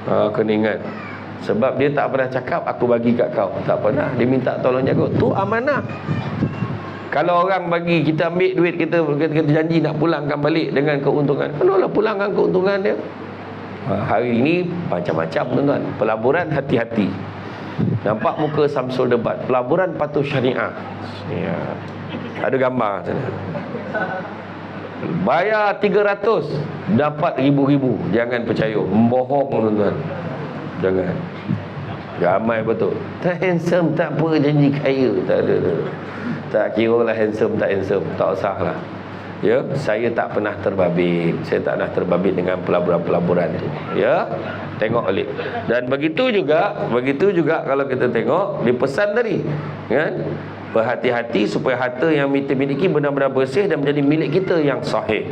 Kena ingat. Sebab dia tak pernah cakap aku bagi kat kau. Tak pernah. Dia minta tolong jaga. Tu amanah. Kalau orang bagi kita ambil duit kita janji nak pulangkan balik dengan keuntungan. Kenapa pulangkan keuntungan dia? Hari ini macam-macam tuan-tuan. Pelaburan hati-hati. Nampak muka Samsul Debat. Pelaburan patuh syariah. Ya. Ada gambar sana. Bayar 300 dapat ribu-ribu. Jangan percaya. Bohong tuan-tuan. Jangan. Ramai betul. Tak handsome tak apa, janji kaya. Tak ada. Tak kira lah handsome tak handsome. Tak usah lah. Ya, saya tak pernah terbabit. Saya tak pernah terbabit dengan pelaburan-pelaburan tu. Ya, tengok balik. Dan begitu juga kalau kita tengok di pesan tadi, kan? Berhati-hati supaya harta yang kita miliki benar-benar bersih dan menjadi milik kita yang sahih.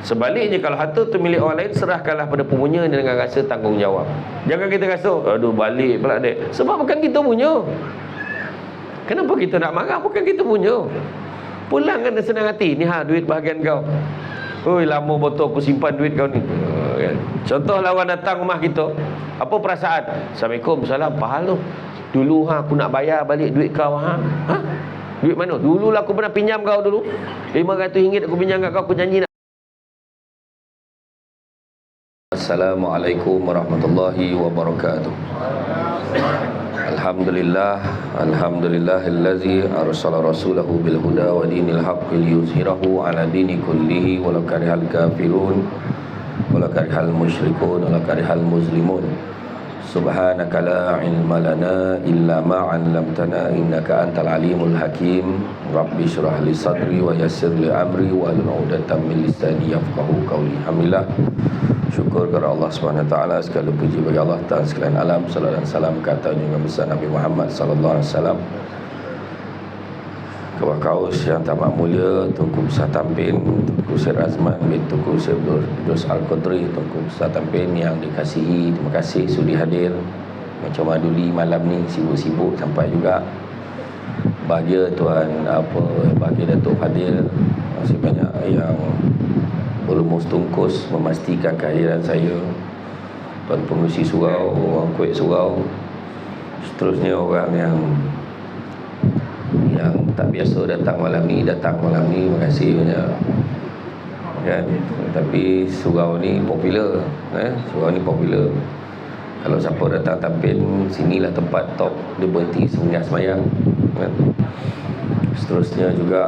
Sebaliknya kalau harta tu milik orang lain, serahkanlah pada pemunya dengan rasa tanggungjawab. Jangan kita rasa, aduh balik pula dek. Sebab bukan kita punya. Kenapa kita nak marah? Bukan kita punya. Pulangkan dengan senang hati. Ni duit bahagian kau. Oi, lama betul aku simpan duit kau ni. Contoh lawan datang rumah kita, apa perasaan? Assalamualaikum, salam, pahal tu. Dulu aku nak bayar balik duit kau Duit mana? Dulu lah aku pernah pinjam kau dulu. RM500 aku pinjam kat kau, aku janji nak. Assalamualaikum warahmatullahi wabarakatuh. Alhamdulillahillazi arsala rasulahu bil huda wa dinil haqqi liyuzhirahu ala dini kullihi walau karihal kafirun walau karihal musyrikun walau karihal muslimun. Subhanaka la ilma lana illa ma 'allamtana innaka antal alimul hakim. Rabbi shrah li sadri wa yassir li amri wa hlul 'uqdatam min lisani yafqahu qawli. Alhamdulillah. Syukur kepada Allah SWT. Segala puji bagi Allah Ta'ala sekalian alam. Salam dan salam kata junjungan besar Nabi Muhammad sallallahu alaihi wasallam. Kawah kaus yang tamat mulia Tunku Besar Tampin, Tunku Syed Azman bin Tunku Syed Idrus Al-Qadri, Tunku Besar Tampin yang dikasihi. Terima kasih sudi hadir. Macam maduli malam ni sibuk-sibuk sampai juga. Bahagia bahagia Datuk Fadil. Masih banyak yang berumus tungkus memastikan kehadiran saya. Tuan Pengerusi Surau, orang Kuwait Surau, seterusnya orang yang tak biasa datang malam ni. Terima kasih banyak kan. Tapi surau ni popular, surau ni popular. Kalau siapa datang Tampin, sinilah tempat top dia berhenti semayang kan. Seterusnya juga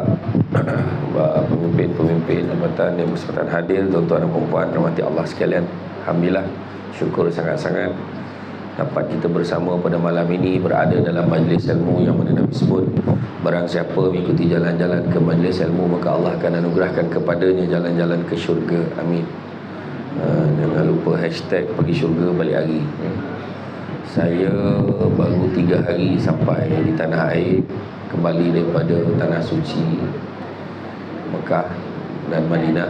pemimpin-pemimpin jabatan yang bersempatan hadir, tuan-tuan dan puan-puan rahmati Allah sekalian. Alhamdulillah, syukur sangat-sangat dapat kita bersama pada malam ini berada dalam majlis ilmu yang mana Nabi sebut, barang siapa mengikuti jalan-jalan ke majlis ilmu maka Allah akan anugerahkan kepadanya jalan-jalan ke syurga. Amin. Jangan lupa hashtag pergi syurga balik hari. Saya baru 3 hari sampai di tanah air, kembali daripada tanah suci Mekah dan Madinah.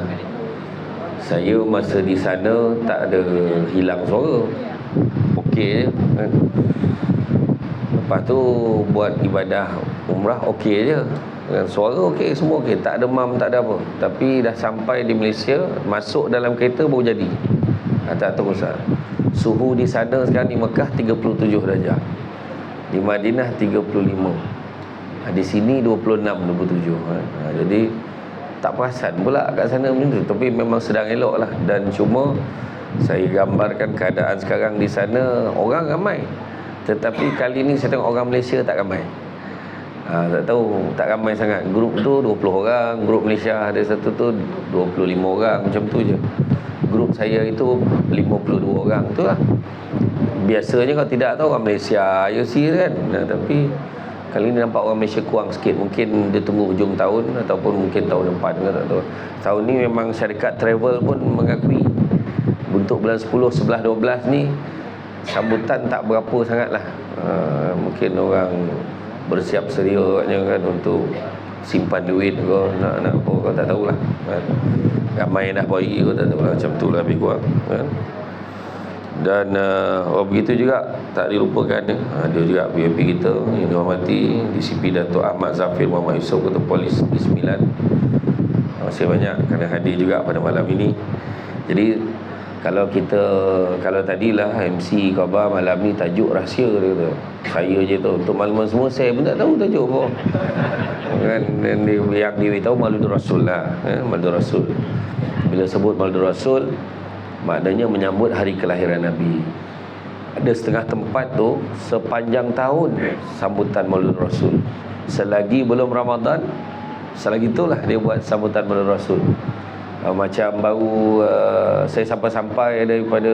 Saya masa di sana tak ada hilang suara, okey je kan. Lepas tu buat ibadah umrah okey je, suara okey, semua okey, tak ada demam, tak ada apa. Tapi dah sampai di Malaysia, masuk dalam kereta baru jadi tak tahu Ustaz. Suhu di sana sekarang di Mekah 37 darjah, di Madinah 35, di sini 26-27. Jadi tak perasan pula kat sana macam tu. Tapi memang sedang elok lah. Dan cuma saya gambarkan keadaan sekarang di sana, orang ramai. Tetapi kali ni saya tengok orang Malaysia tak ramai. Tak tahu, tak ramai sangat. Grup tu 20 orang, grup Malaysia ada satu tu 25 orang, macam tu je. Grup saya itu 52 orang tu lah. Biasanya kalau tidak tahu orang Malaysia IOC kan. Tapi kali ni nampak orang Malaysia kurang sikit. Mungkin dia tunggu hujung tahun ataupun mungkin tahun depan ke tak tahu. Tahun ni memang syarikat travel pun mengakui untuk bulan 10, 11, 12 ni sambutan tak berapa sangat lah. Mungkin orang bersiap sedia kan untuk simpan duit ke nak apa ke tak tahulah kan. Ramai dah bagi ke tak tahulah, macam tu lah lebih kurang kan. Dan begitu juga tak dilupakan ada juga VIP kita yang dihormati DCP Datuk Ahmad Zafir Muhammad Yusof, Ketua Polis di 9. Masih banyak kerana hadir juga pada malam ini. Jadi Kalau tadilah MC khabar malam ni tajuk rahsia dia kata. Saya je tahu. Untuk makluman semua saya pun tak tahu tajuk apa. Kan yang diberitahu Maulid Rasul lah, Maulid Rasul. Bila sebut Maulid Rasul, maknanya menyambut hari kelahiran Nabi. Ada setengah tempat tu sepanjang tahun sambutan Maulid Rasul. Selagi belum Ramadan, selagi itulah dia buat sambutan Maulid Rasul. Macam baru saya sampai daripada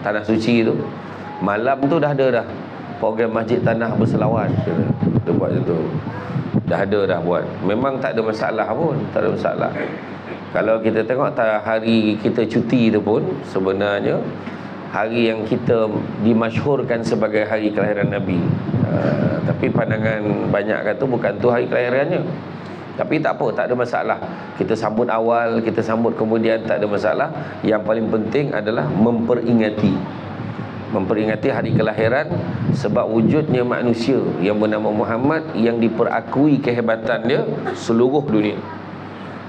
Tanah Suci tu, malam tu dah ada dah program Masjid Tanah Berselawat. Dia buat macam tu. Dah ada dah buat. Memang tak ada masalah pun, tak ada masalah. Kalau kita tengok hari kita cuti tu pun sebenarnya hari yang kita dimasyhurkan sebagai hari kelahiran Nabi. Tapi pandangan banyak kata bukan tu hari kelahirannya. Tapi tak apa, tak ada masalah. Kita sambut awal, kita sambut kemudian, tak ada masalah. Yang paling penting adalah memperingati hari kelahiran, sebab wujudnya manusia yang bernama Muhammad yang diperakui kehebatan dia seluruh dunia.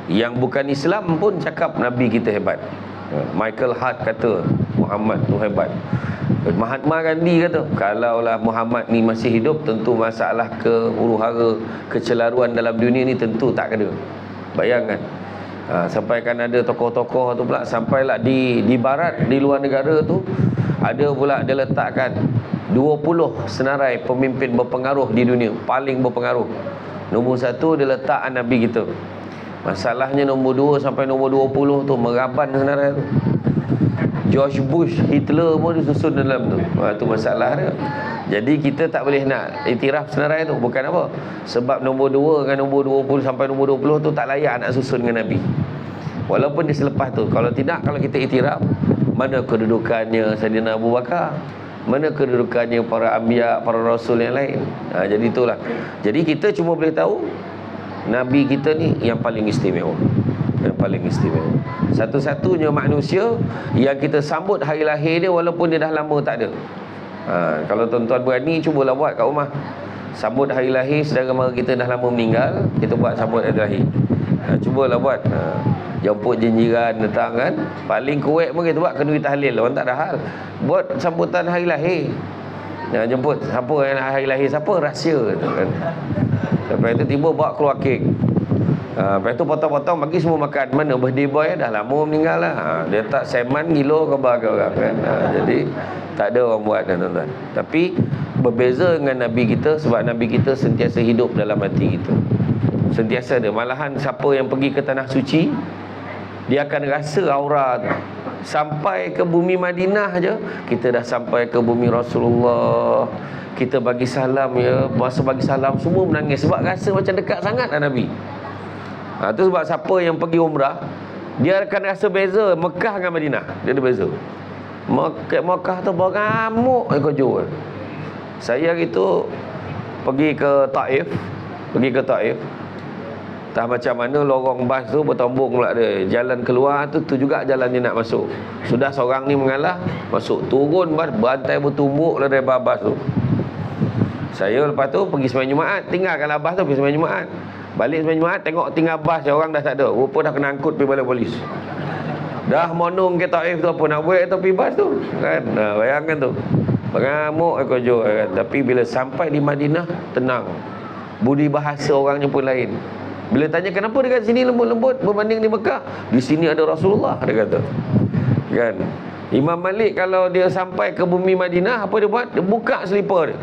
Yang bukan Islam pun cakap Nabi kita hebat. Michael Hart kata Muhammad tu hebat. Mahatma Gandhi kata kalaulah Muhammad ni masih hidup, tentu masalah huru-hara, kecelaruan dalam dunia ni tentu tak ada. Bayangkan. Sampaikan ada tokoh-tokoh tu pula, sampailah di barat, di luar negara tu ada pula dia letakkan 20 senarai pemimpin berpengaruh di dunia, paling berpengaruh. Nombor 1 dia letak Nabi kita. Masalahnya nombor 2 sampai nombor 20 tu meraban senarai tu. George Bush, Hitler pun disusun dalam tu. Tu masalah dia. Jadi kita tak boleh nak iktiraf senarai tu. Bukan apa? Sebab nombor 2 dengan nombor 20 sampai nombor 20 tu tak layak nak susun dengan Nabi. Walaupun dia selepas tu. Kalau tidak, kalau kita iktiraf, mana kedudukannya Sayyidina Abu Bakar? Mana kedudukannya para anbiya, para rasul yang lain? Jadi itulah. Jadi kita cuma boleh tahu Nabi kita ni yang paling istimewa. Yang paling istimewa. Satu-satunya manusia yang kita sambut hari lahir dia walaupun dia dah lama tak ada. Kalau tuan-tuan berani, cubalah buat kat rumah. Sambut hari lahir saudara mara kita dah lama meninggal, kita buat sambut hari lahir. Cubalah buat. Jemput jiran datang kan. Paling kuat pun kita buat kenduri tahlil. Orang tak ada hal. Buat sambutan hari lahir. Jemput siapa yang hari lahir siapa, rahsia kan. Lepas itu tiba bawa keluar kek. Lepas tu potong-potong bagi semua makan. Mana birthday boy dah lama meninggal lah. Dia tak seman gilo khabar ke orang kan. Jadi tak ada orang buat kan tuan-tuan. Tapi berbeza dengan Nabi kita, sebab Nabi kita sentiasa hidup dalam hati kita. Sentiasa ada. Malahan siapa yang pergi ke Tanah Suci, dia akan rasa aura tu. Sampai ke bumi Madinah je, kita dah sampai ke bumi Rasulullah. Kita bagi salam ya. Masa bagi salam semua menangis. Sebab rasa macam dekat sangat lah Nabi. Itu sebab siapa yang pergi umrah, dia akan rasa beza Mekah dengan Madinah. Dia ada beza. Mekah tu beramuk kau jual. Saya hari tu pergi ke Taif. Tak macam mana lorong bas tu bertombong pula dia. Jalan keluar tu juga jalan dia nak masuk. Sudah seorang ni mengalah, masuk turun bas, bantai bertumbuk lah dari bas tu. Saya lepas tu pergi sembahyang Jumaat, tinggalkanlah bas tu pergi sembahyang Jumaat. Balik sembahyang Jumaat tengok tinggal bas orang dah tak ada. Rupa dah kena angkut pergi balai polis. Dah monong ke Taif tu apa nak buat tu pergi bas tu kan. Bayangkan tu. Mengamuk ekor jo kan. Tapi bila sampai di Madinah tenang. Budi bahasa orangnya pun lain. Bila tanya kenapa dekat sini lembut-lembut berbanding di Mekah? Di sini ada Rasulullah dia kata. Kan? Imam Malik kalau dia sampai ke bumi Madinah apa dia buat? Dia buka selipar dia.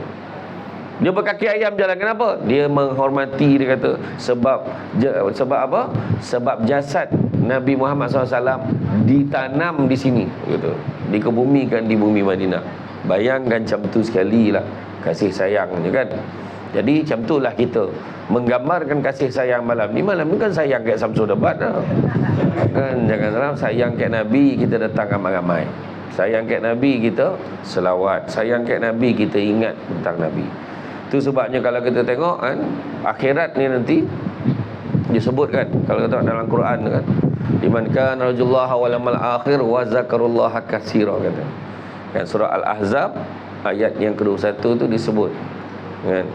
Dia berkaki ayam jalan. Kenapa? Dia menghormati, dia kata. Sebab apa? Sebab jasad Nabi Muhammad SAW ditanam di sini, gitu. Dikebumikan di bumi Madinah. Bayangkan macam tu sekali lah kasih sayangnya kan. Jadi macam tu lah kita menggambarkan kasih sayang malam ni. Malam ni kan sayang kat Samsul Debat lah. Kan, jangan salah, sayang kat Nabi kita datang ramai-ramai. Sayang kat Nabi kita selawat. Sayang kat Nabi kita ingat tentang Nabi. Itu sebabnya kalau kita tengok kan, akhirat ni nanti disebutkan kalau kita tengok dalam Quran kan, liman kana rajullaha wal yawmal akhir wa zakarullaha katsira kata. Kan surah Al-Ahzab ayat yang ke-21 tu disebut kan,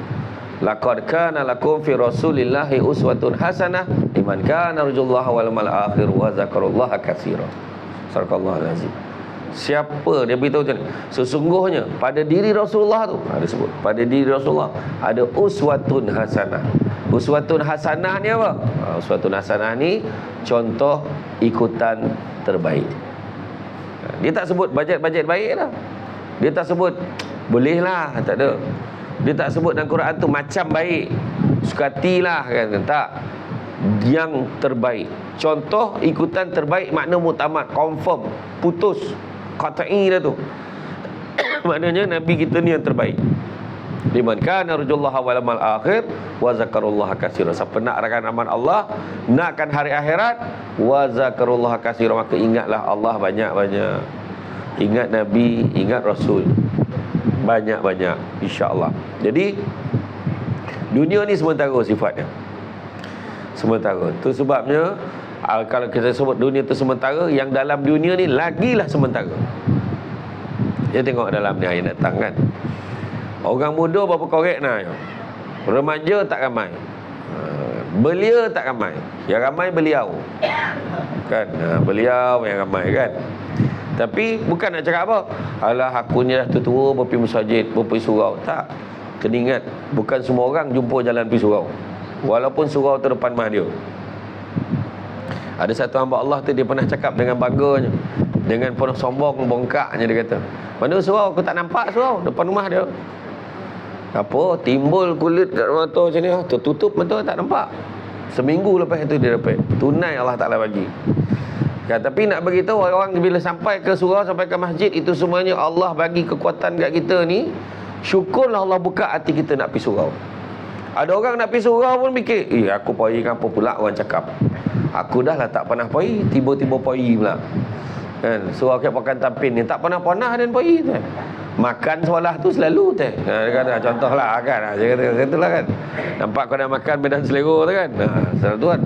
laqad kana lakum fi rasulillahi uswatun hasanah liman kana rajullaha wal yawmal akhir wa zakarullaha katsira. Sadaqallahul azim. Siapa dia beritahu macam ni? Sesungguhnya pada diri Rasulullah tu ada sebut, pada diri Rasulullah ada uswatun hasanah. Uswatun hasanah ni apa? Uswatun hasanah ni contoh ikutan terbaik. Dia tak sebut bajet-bajet baik lah. Dia tak sebut boleh lah, tak ada. Dia tak sebut dalam Quran tu macam baik, sukatilah kan, tak. Yang terbaik, contoh ikutan terbaik makna mutamat, confirm, putus, qat'i dah tu. Maknanya Nabi kita ni yang terbaik. Liman kana narjullaha wal yawmal akhir wa zakarullaha katsiran. Siapa nak akan Allah, nakkan hari akhirat, wa zakarullaha katsiran, maka ingatlah Allah banyak-banyak. Ingat Nabi, ingat Rasul banyak-banyak, insya-Allah. Jadi dunia ni sementara sifatnya. Sementara. Tu sebabnya kalau kita sebut dunia tu sementara, yang dalam dunia ni lagilah sementara. Dia tengok dalam ni ayat datang kan. Orang muda berapa korek nak? Remaja tak ramai. Belia tak ramai. Yang ramai beliau. Kan? Beliau yang ramai kan. Tapi bukan nak cakap apa, alah aku ni dah tua berpergi masjid, berpergi surau. Tak. Kena ingat, bukan semua orang jumpa jalan pergi surau, walaupun surau tu depan rumah dia. Ada satu hamba Allah tu, dia pernah cakap dengan bangganya, dengan penuh sombong, bongkaknya, dia kata, mana surau? Aku tak nampak surau depan rumah dia. Apa? Timbul kulit kat mata macam ni, tertutup mata, tak nampak. Seminggu lepas itu dia dapat. Tunai Allah Ta'ala bagi. Kan, tapi nak beritahu orang bila sampai ke surau, sampai ke masjid, itu semuanya Allah bagi kekuatan kat kita ni. Syukurlah Allah buka hati kita nak pergi surau. Ada orang nak pergi surau pun fikir, aku pergi kan apa pula orang cakap. Aku dah lah tak pernah pergi, tiba-tiba pergi pula. Kan, surau kat Pakan Tampin ni tak pernah dan pergi tu. Makan seolah tu selalu teh. Dia kata contohlah kan. Dia kata katalah kan. Nampak kau dah makan medan selera tu kan.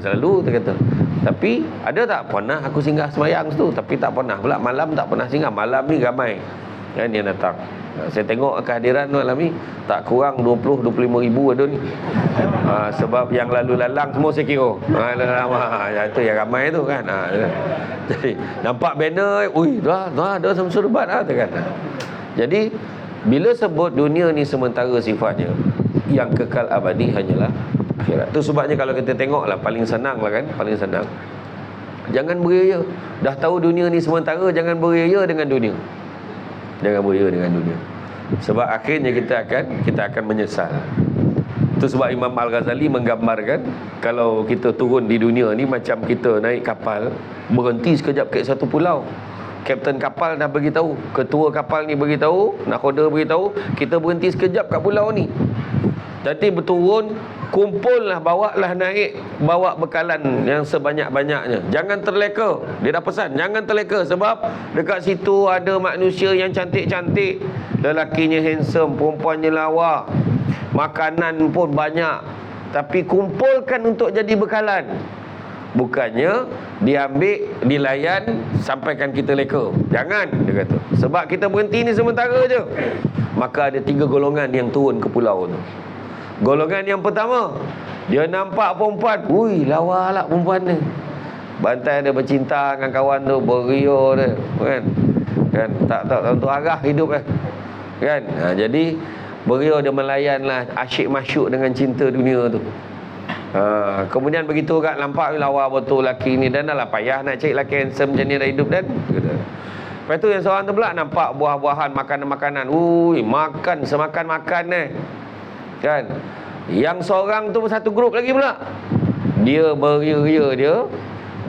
Selalu dia kata. Tapi ada tak pernah aku singgah semayang situ, tapi tak pernah pula malam, tak pernah singgah. Malam ni ramai kan dia datang. Saya tengok kehadiran malam ni tak kurang 20-25 ribu ada ni. Sebab yang lalu lalang semua saya kira. Itu yang ramai tu kan. Jadi nampak banner, dah Samsul Debat kan. Jadi bila sebut dunia ni sementara sifatnya, yang kekal abadi hanyalah akhirat. Itu sebabnya kalau kita tengoklah paling senang lah kan, paling senang. Jangan beria. Dah tahu dunia ni sementara, jangan beria dengan dunia. Jangan beria dengan dunia. Sebab akhirnya kita akan menyesal. Itu sebab Imam Al-Ghazali menggambarkan, kalau kita turun di dunia ni macam kita naik kapal, berhenti sekejap kat satu pulau. Kapten kapal dah beritahu, ketua kapal ni beritahu, nakhoda beritahu, kita berhenti sekejap kat pulau ni. Nanti berturun, kumpullah, bawalah naik, bawa bekalan yang sebanyak-banyaknya. Jangan terleka. Dia dah pesan, jangan terleka. Sebab dekat situ ada manusia yang cantik-cantik. Lelakinya handsome, perempuannya lawa. Makanan pun banyak. Tapi kumpulkan untuk jadi bekalan. Bukannya diambil, dilayan, sampaikan kita leka. Jangan, dia kata. Sebab kita berhenti ni sementara je. Maka ada 3 golongan yang turun ke pulau tu. Golongan yang pertama, dia nampak perempuan, lawa lah perempuan ni. Bantai dia bercinta dengan kawan tu, beria dia, kan? Tak tentu arah hidup kan? Jadi beria dia melayan lah, asyik masyuk dengan cinta dunia tu. Kemudian begitu kat nampak lawa betul laki ni, dan dah lah payah nak cari laki handsome macam ni dah hidup dan. Lepas tu yang seorang tu pula nampak buah-buahan, makanan-makanan. Makan semakan-makan kan. Yang seorang tu satu grup lagi pula, dia beria-ria,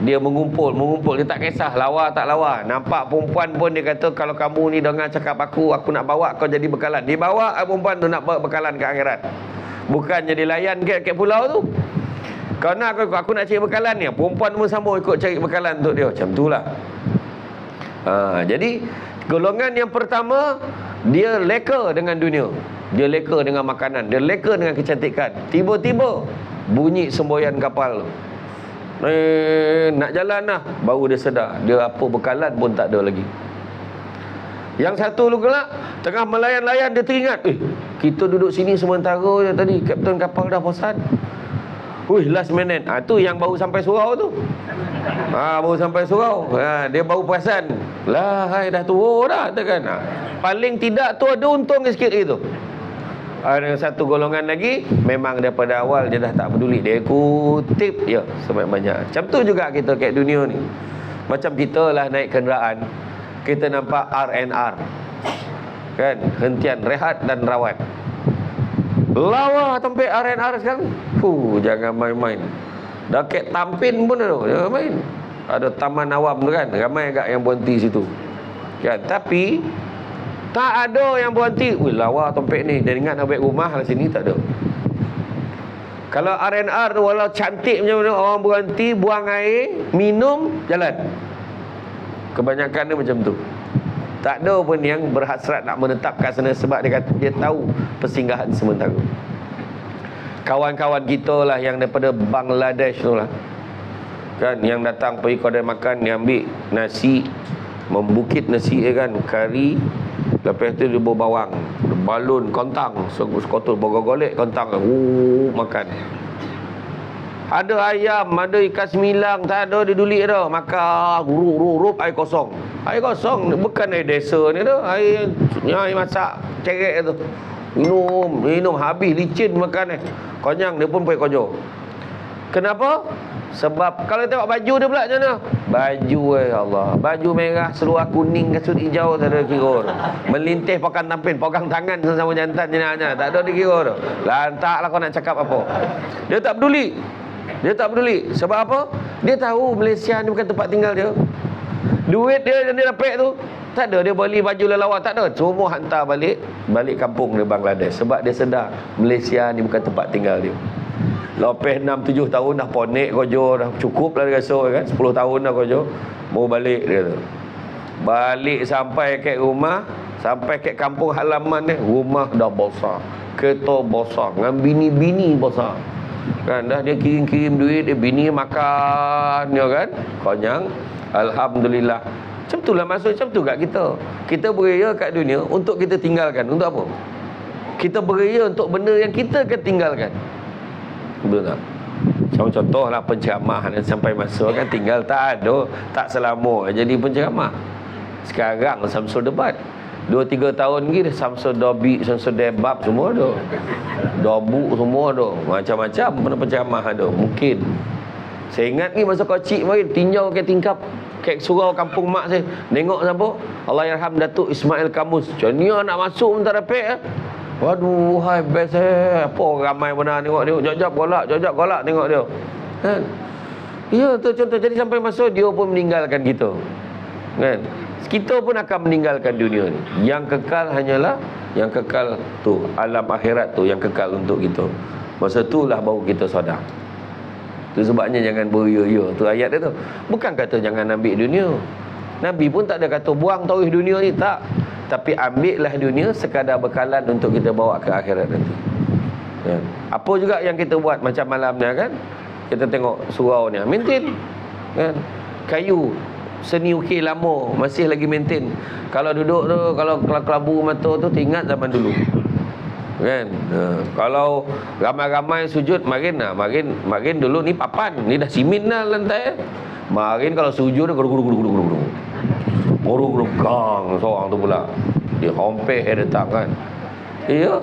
dia mengumpul, dia tak kisah lawa tak lawa. Nampak perempuan pun dia kata, kalau kamu ni dengar cakap aku nak bawa kau jadi bekalan. Dia bawa perempuan tu nak bawa bekalan ke akhirat. Bukannya dilayan ke pulau tu. Kerana aku nak cari bekalan ni, perempuan pun sama ikut cari bekalan untuk dia. Macam itulah. Jadi golongan yang pertama, dia leka dengan dunia, dia leka dengan makanan, dia leka dengan kecantikan. Tiba-tiba bunyi semboyan kapal, nak jalan lah, baru dia sedar dia apa bekalan pun tak ada lagi. Yang satu lu kelak tengah melayan-layan, dia teringat, kita duduk sini sementara je tadi, kapten kapal dah pesan. last minute. Tu yang baru sampai surau tu. Baru sampai surau. Dia baru perasan. Lah, hai dah tua dah kan. Paling tidak tu ada untung sikit gitu. Ada satu golongan lagi, memang daripada awal dia dah tak peduli, dia kutip ya sebanyak-banyak. Macam tu juga kita kat dunia ni. Macam kita lah naik kenderaan, kita nampak R&R kan, hentian rehat dan rawat. Lawa sampai R&R sekarang. Jangan main-main. Dah kat Tampin pun ada, jangan main. Ada Taman Awam tu kan, ramai agak yang berhenti situ kan. Tapi tak ada yang berhenti. Lawa tempat ni, dia ingat nak balik rumah lah, sini tak ada. Kalau R&R tu walau cantik macam mana, orang berhenti, buang air, minum, jalan. Kebanyakan dia macam tu. Tak ada pun yang berhasrat nak menetap kat sana, sebab dia kata dia tahu persinggahan sementara. Kawan-kawan kita lah yang daripada Bangladesh tu lah kan, yang datang pergi kedai makan, dia ambil nasi, membukit nasi kan, kari, lepas tu dia bawang, balun, kontang, sekotor bogol-golek kontang, makan. Ada ayam, ada ikan semilang, tak ada dia dulik dah. Makan, rup air kosong. Air kosong, bukan air desa ni dah. Air masak, cerek tu. Minum, habis licin makan ni. Konyang, dia pun pergi kojo. Kenapa? Sebab kalau tengok baju dia pula macam mana? Baju Allah, baju merah, seluar kuning, kasut hijau, tak ada kira. Melintih pakan Tampin, pegang tangan sama jantan jenaknya, tak ada dikira tu. Lantaklah kau nak cakap apa. Dia tak peduli. Dia tak peduli. Sebab apa? Dia tahu Malaysia ni bukan tempat tinggal dia. Duit dia yang dia dapat tu tak ada, dia beli baju lelawar, tak ada. Semua hantar balik kampung dia Bangladesh. Sebab dia sedar Malaysia ni bukan tempat tinggal dia. Lepas 6-7 tahun dah ponek kojo, dah cukup lah dia rasa kan, 10 tahun dah kojo, mau balik dia tu. Balik sampai ke rumah, sampai ke kampung halaman ni, rumah dah besar, kereta besar, dengan bini-bini besar kan. Dah dia kirim-kirim duit, dia bini makan ya kan, konyang. Alhamdulillah. Macam itulah maksud, macam tu kat kita. Kita beria kat dunia untuk kita tinggalkan. Untuk apa? Kita beria untuk benda yang kita akan tinggalkan. Betul tak? Macam contohlah penceramah dan sampai masa kan tinggal tak ada, tak selama jadi penceramah. Sekarang Samsul Debat 2-3 tahun lagi dah Samsul Dobi, Samsul Debab semua ada. Dobu semua ada. Macam-macam penceramah ada. Mungkin saya ingat ni masa kecil mari tinjau ke tingkap ke surau kampung mak saya. Tengok siapa? Allahyarham Datuk Ismail Kamus. Macam ni nak masuk minta dapat. Waduh, hai best apa ramai benar tengok dia. Jap-jap golak tengok dia. Kan? Ya, tu contoh. Jadi sampai masa dia pun meninggalkan kita. Kan? Kita pun akan meninggalkan dunia ni. Yang kekal hanyalah yang kekal tu, alam akhirat tu yang kekal untuk kita. Masa itulah baru kita sedar. Tu sebabnya jangan beria-ia. Tu ayat dia tu. Bukan kata jangan ambil dunia. Nabi pun tak ada kata buang taurih dunia ni, tak. Tapi ambillah dunia sekadar bekalan untuk kita bawa ke akhirat nanti. Ya. Apa juga yang kita buat macam malam ni kan? Kita tengok surau ni, maintain. Kan? Kayu seni ukir lama masih lagi maintain. Kalau duduk tu, kalau kelabu mata tu teringat zaman dulu. Kan? Kalau ramai-ramai sujud marin dulu ni papan, ni dah simen dah lantai. Marin kalau sujud dia guru-guru gang seorang tu pula. Dia hompeh datang kan. Ya.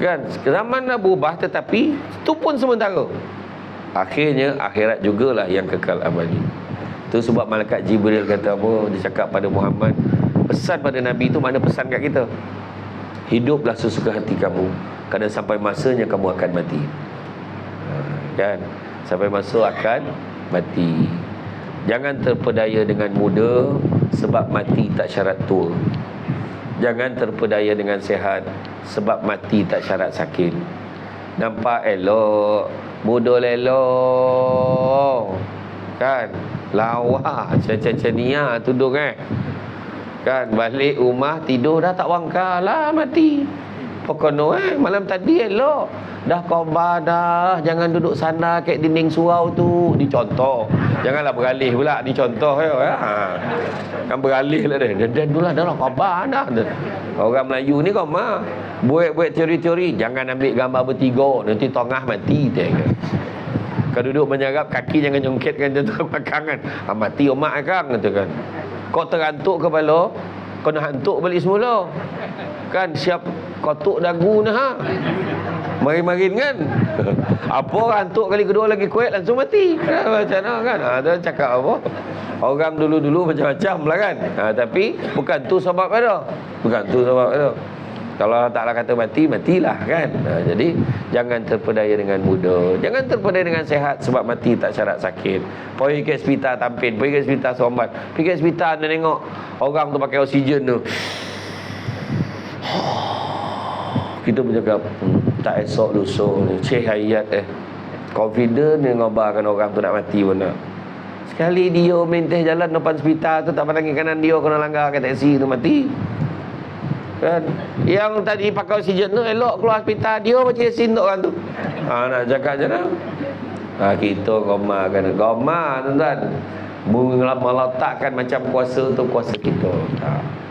Kan? Zaman dah berubah tetapi itu pun sementara. Akhirnya akhirat jugalah yang kekal abadi. Itu sebab malaikat Jibril kata apa? Dia cakap pada Muhammad, pesan pada Nabi itu mana pesan kat kita? Hiduplah sesuka hati kamu, kerana sampai masanya kamu akan mati. Kan? Sampai masa akan mati. Jangan terpedaya dengan muda, sebab mati tak syarat tua. Jangan terpedaya dengan sihat, sebab mati tak syarat sakit. Nampak elok, muda lelok kan, lawa macam ni tudung kan, balik rumah tidur dah tak wangkar lah, mati. Pokoknya malam tadi elok dah khabar dah, jangan duduk sana kat dinding surau tu, dicontoh. Janganlah beralih pula dicontoh ya. Kan beralih lah dia. Dan dulu dah lah khabar dah. Orang Melayu ni kau buat teori-teori, jangan ambil gambar bertiga, nanti tengah mati dia. Kalau duduk menyarap, kaki jangan jongkitkan jatuh makangan. Mati omak akang kata kan. Kau terantuk kepala, kau nak hantuk balik semula. Kan siap kotuk dagu nah. Ha? Marin-marin kan. Apa orang hantuk kali kedua lagi kuat langsung mati. Macam mana kan? Ada cakap apa? Orang dulu-dulu macam-macam lah kan. Tapi bukan tu sebab ada. Bukan tu sebab ada. Kalau taklah kata mati, matilah kan. Jadi jangan terpedaya dengan muda. Jangan terpedaya dengan sehat, sebab mati tak syarat sakit. Pergi ke hospital tampin, pergi ke hospital sombat, pergi ke hospital dia tengok orang tu pakai oksigen tu. Kita bercakap tak esok lusa ni, Cik Hayat confident dia ngabarkan orang tu nak mati pun nak. Sekali dia melintah jalan depan hospital tu, tak pandang kanan dia, kena langgar ke taksi tu mati. Kan? Yang tadi pakai oksigen tu elok keluar hospital, dia macam yasin tu orang tu. Nak cakap je lah. Kita gomar kan. Gomar tuan-tuan. Meletakkan macam kuasa tu kuasa kita.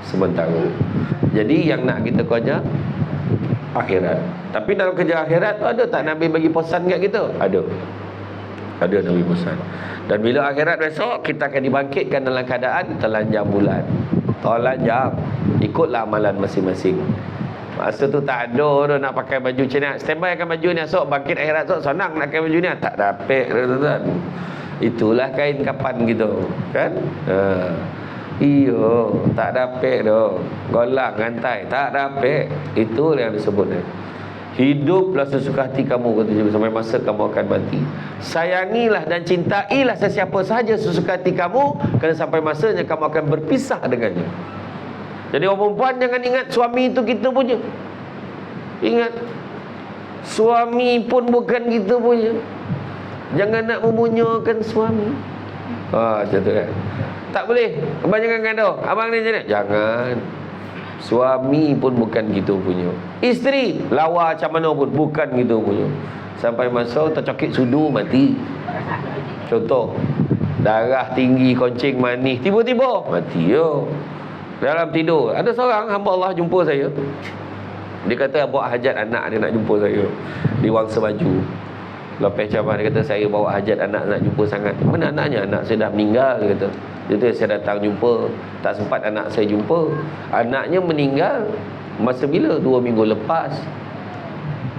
Sementara. Jadi yang nak kita kerja akhirat. Tapi dalam kerja akhirat tu ada tak Nabi bagi pesan kat kita? Ada. Ada Nabi pesan. Dan bila akhirat besok, kita akan dibangkitkan dalam keadaan telanjang bulan. Telanjang. Ikutlah amalan masing-masing. Masa tu tak ada dah nak pakai baju macam ni. Standby akan baju ni esok, bangkit akhirat esok, senang nak pakai baju ni. Tak dapat tuan-tuan. Itulah kain kapan gitu. Kan? Iyo, tak dapat dah. Golak, ngantai, tak dapat. Itu yang disebut ni. Hiduplah sesuka hati kamu, kata Nabi, sampai masa kamu akan mati. Sayangilah dan cintailah sesiapa sahaja sesuka hati kamu, kerana sampai masanya kamu akan berpisah dengannya. Jadi orang perempuan jangan ingat suami itu kita punya. Ingat, suami pun bukan kita punya. Jangan nak memunyakan suami. Macam tu kan. Tak boleh. Kebanyakan kata, abang ni macam ni. Jangan. Suami pun bukan kita punya. Isteri lawa macam mana pun bukan kita punya. Sampai masa tercokit sudu mati. Contoh, darah tinggi, kencing manis, tiba-tiba mati yo. Dalam tidur. Ada seorang hamba Allah jumpa saya. Dia kata buat hajat anak dia nak jumpa saya di Wangsa Baju. Lepas cabar dia kata saya bawa hajat anak nak jumpa sangat. Mana anaknya? Anak saya dah meninggal, dia kata. Dia kata saya datang jumpa, tak sempat anak saya jumpa. Anaknya meninggal masa bila? 2 minggu lepas.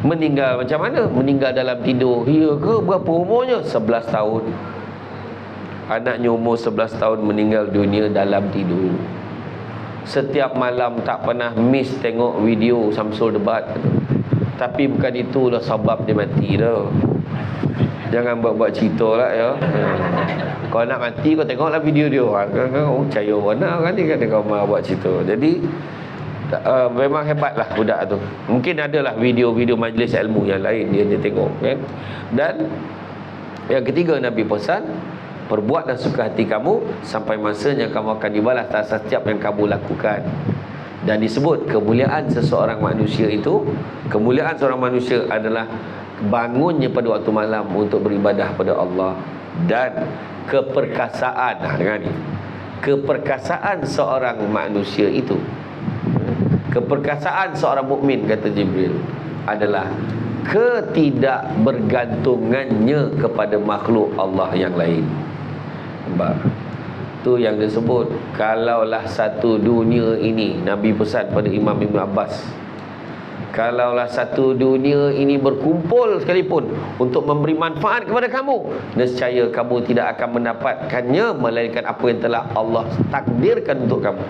Meninggal macam mana? Meninggal dalam tidur. Ya ke? Berapa umurnya? 11 tahun. Anaknya umur 11 tahun meninggal dunia dalam tidur. Setiap malam tak pernah miss tengok video Samsul debat. Tapi bukan itulah sebab dia mati dah. Jangan buat-buat cerita lah ya. Kalau nak mati kau tengoklah video dia. Kau percaya mana kan dia kata kau buat cerita. Jadi memang hebatlah budak tu. Mungkin adalah video-video majlis ilmu yang lain dia tengok kan. Dan yang ketiga Nabi pesan, perbuat dan suka hati kamu sampai masanya kamu akan dibalas atas setiap yang kamu lakukan. Dan disebut kemuliaan seseorang manusia itu, kemuliaan seorang manusia adalah bangunnya pada waktu malam untuk beribadah pada Allah. Dan keperkasaan, dengar ni, keperkasaan seorang manusia itu, keperkasaan seorang mukmin, kata Jibril, adalah ketidakbergantungannya kepada makhluk Allah yang lain. Nampak? Tu yang disebut, kalaulah satu dunia ini, Nabi pesan pada Imam Ibn Abbas, kalaulah satu dunia ini berkumpul sekalipun untuk memberi manfaat kepada kamu, nescaya kamu tidak akan mendapatkannya melainkan apa yang telah Allah takdirkan untuk kamu.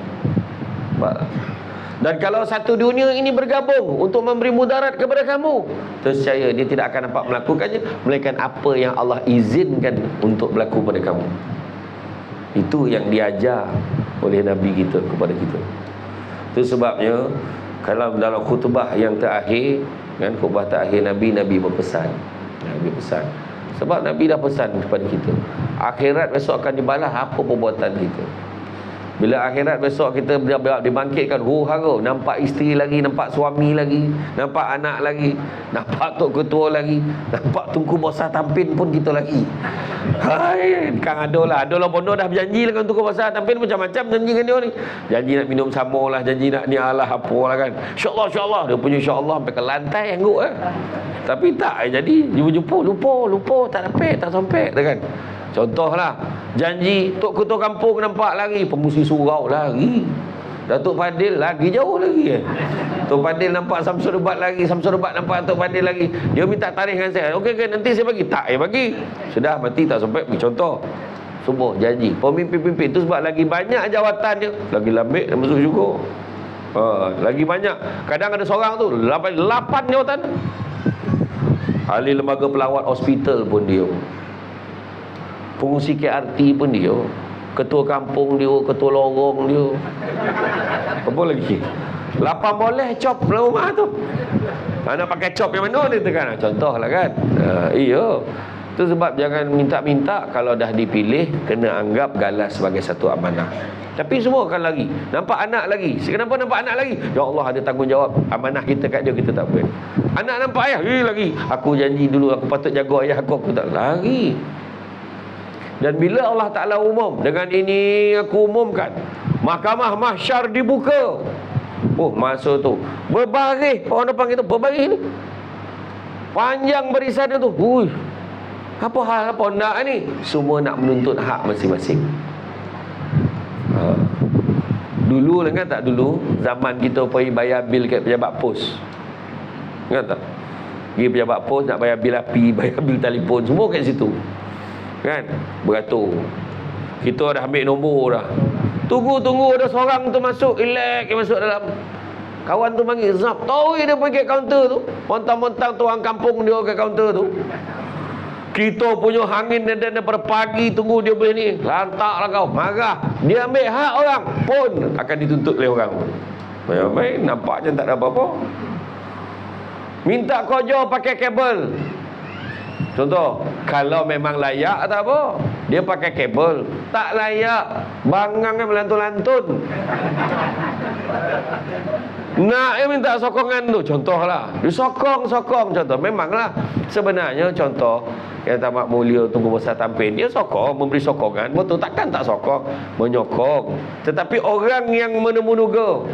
Dan kalau satu dunia ini bergabung untuk memberi mudarat kepada kamu, nescaya dia tidak akan dapat melakukannya melainkan apa yang Allah izinkan untuk berlaku pada kamu. Itu yang diajar oleh Nabi kita kepada kita. Itu sebabnya kalau dalam khutbah yang terakhir kan, khutbah terakhir Nabi berpesan. Nabi pesan. Sebab Nabi dah pesan kepada kita, akhirat besok akan dibalas apa perbuatan kita. Bila akhirat besok kita dibangkitkan, huru-hara, nampak isteri lagi, nampak suami lagi, nampak anak lagi, nampak tok ketua lagi, nampak Tunku Besar Tampin pun kita lagi. Hai, kan adalah bodoh dah berjanji lah dengan Tunku Besar Tampin, macam-macam janji dengan dia ni. Janji nak minum sama lah, janji nak ni alah apalah kan. InsyaAllah, dia punya insyaAllah sampai ke lantai angguk Tapi tak jadi, jumpa lupa, tak dapat, tak sampai kan. Contohlah, janji Tok Ketua Kampung nampak lagi, Pengusi Surau lagi, Datuk Fadil lagi jauh lagi Tok Fadil nampak Samsul Debat lagi, Samsul Debat nampak Tok Fadil lagi. Dia minta tarikh dengan saya, okey nanti saya bagi. Tak bagi, sudah mati tak sampai. Contoh semua janji pemimpin-pemimpin tu, sebab lagi banyak jawatan dia, lagi lambik dan masuk syukur. Lagi banyak, kadang ada seorang tu 8 jawatan. Ahli lembaga pelawat hospital pun dia, pengurusi KRT pun dia, ketua kampung dia, ketua lorong dia, apa lagi 8 boleh cop rumah tu. Nak pakai cop yang mana dia tekan. Contohlah kan. Iya. Itu sebab jangan minta-minta. Kalau dah dipilih, kena anggap galas sebagai satu amanah. Tapi semua akan lagi. Nampak anak lagi. Kenapa nampak anak lagi? Ya Allah, ada tanggungjawab. Amanah kita kat dia, kita tak boleh. Anak nampak ayah, lagi. Aku janji dulu, aku patut jaga ayah aku tak lagi. Dan bila Allah Ta'ala umum, dengan ini aku umumkan, Mahkamah Mahsyar dibuka. Masa tu berbaris, orang depan kita berbaris ni, panjang barisan dia tu. Apa hal, apa nak ni? Semua nak menuntut hak masing-masing. Dulu ingat tak, dulu zaman kita pergi bayar bil kat pejabat pos, ingat tak? Pergi pejabat pos nak bayar bil api, bayar bil telefon, semua kat situ kan, beratur. Kita dah ambil nombor dah, tunggu ada seorang tu masuk, relax masuk dalam. Kawan tu panggil, zap, tahu dia pergi kat kaunter tu, montang-montang tu orang kampung dia kat kaunter tu. Kita punya hangin dan daripada pagi tunggu dia boleh ni, lantaklah kau, marah. Dia ambil hak orang pun akan dituntut oleh orang. Baik, nampak macam tak ada apa-apa. Minta kerja pakai kabel. Contoh, kalau memang layak tak apa, dia pakai kabel. Tak layak, bangang kan melantun-lantun. Nak dia minta sokongan tu, contohlah, dia sokong contoh. Memanglah sebenarnya contoh yang Tamak Mulia Tunku Besar Tampin, dia sokong, memberi sokongan, betul, takkan tak sokong, menyokong. Tetapi orang yang menemunuga,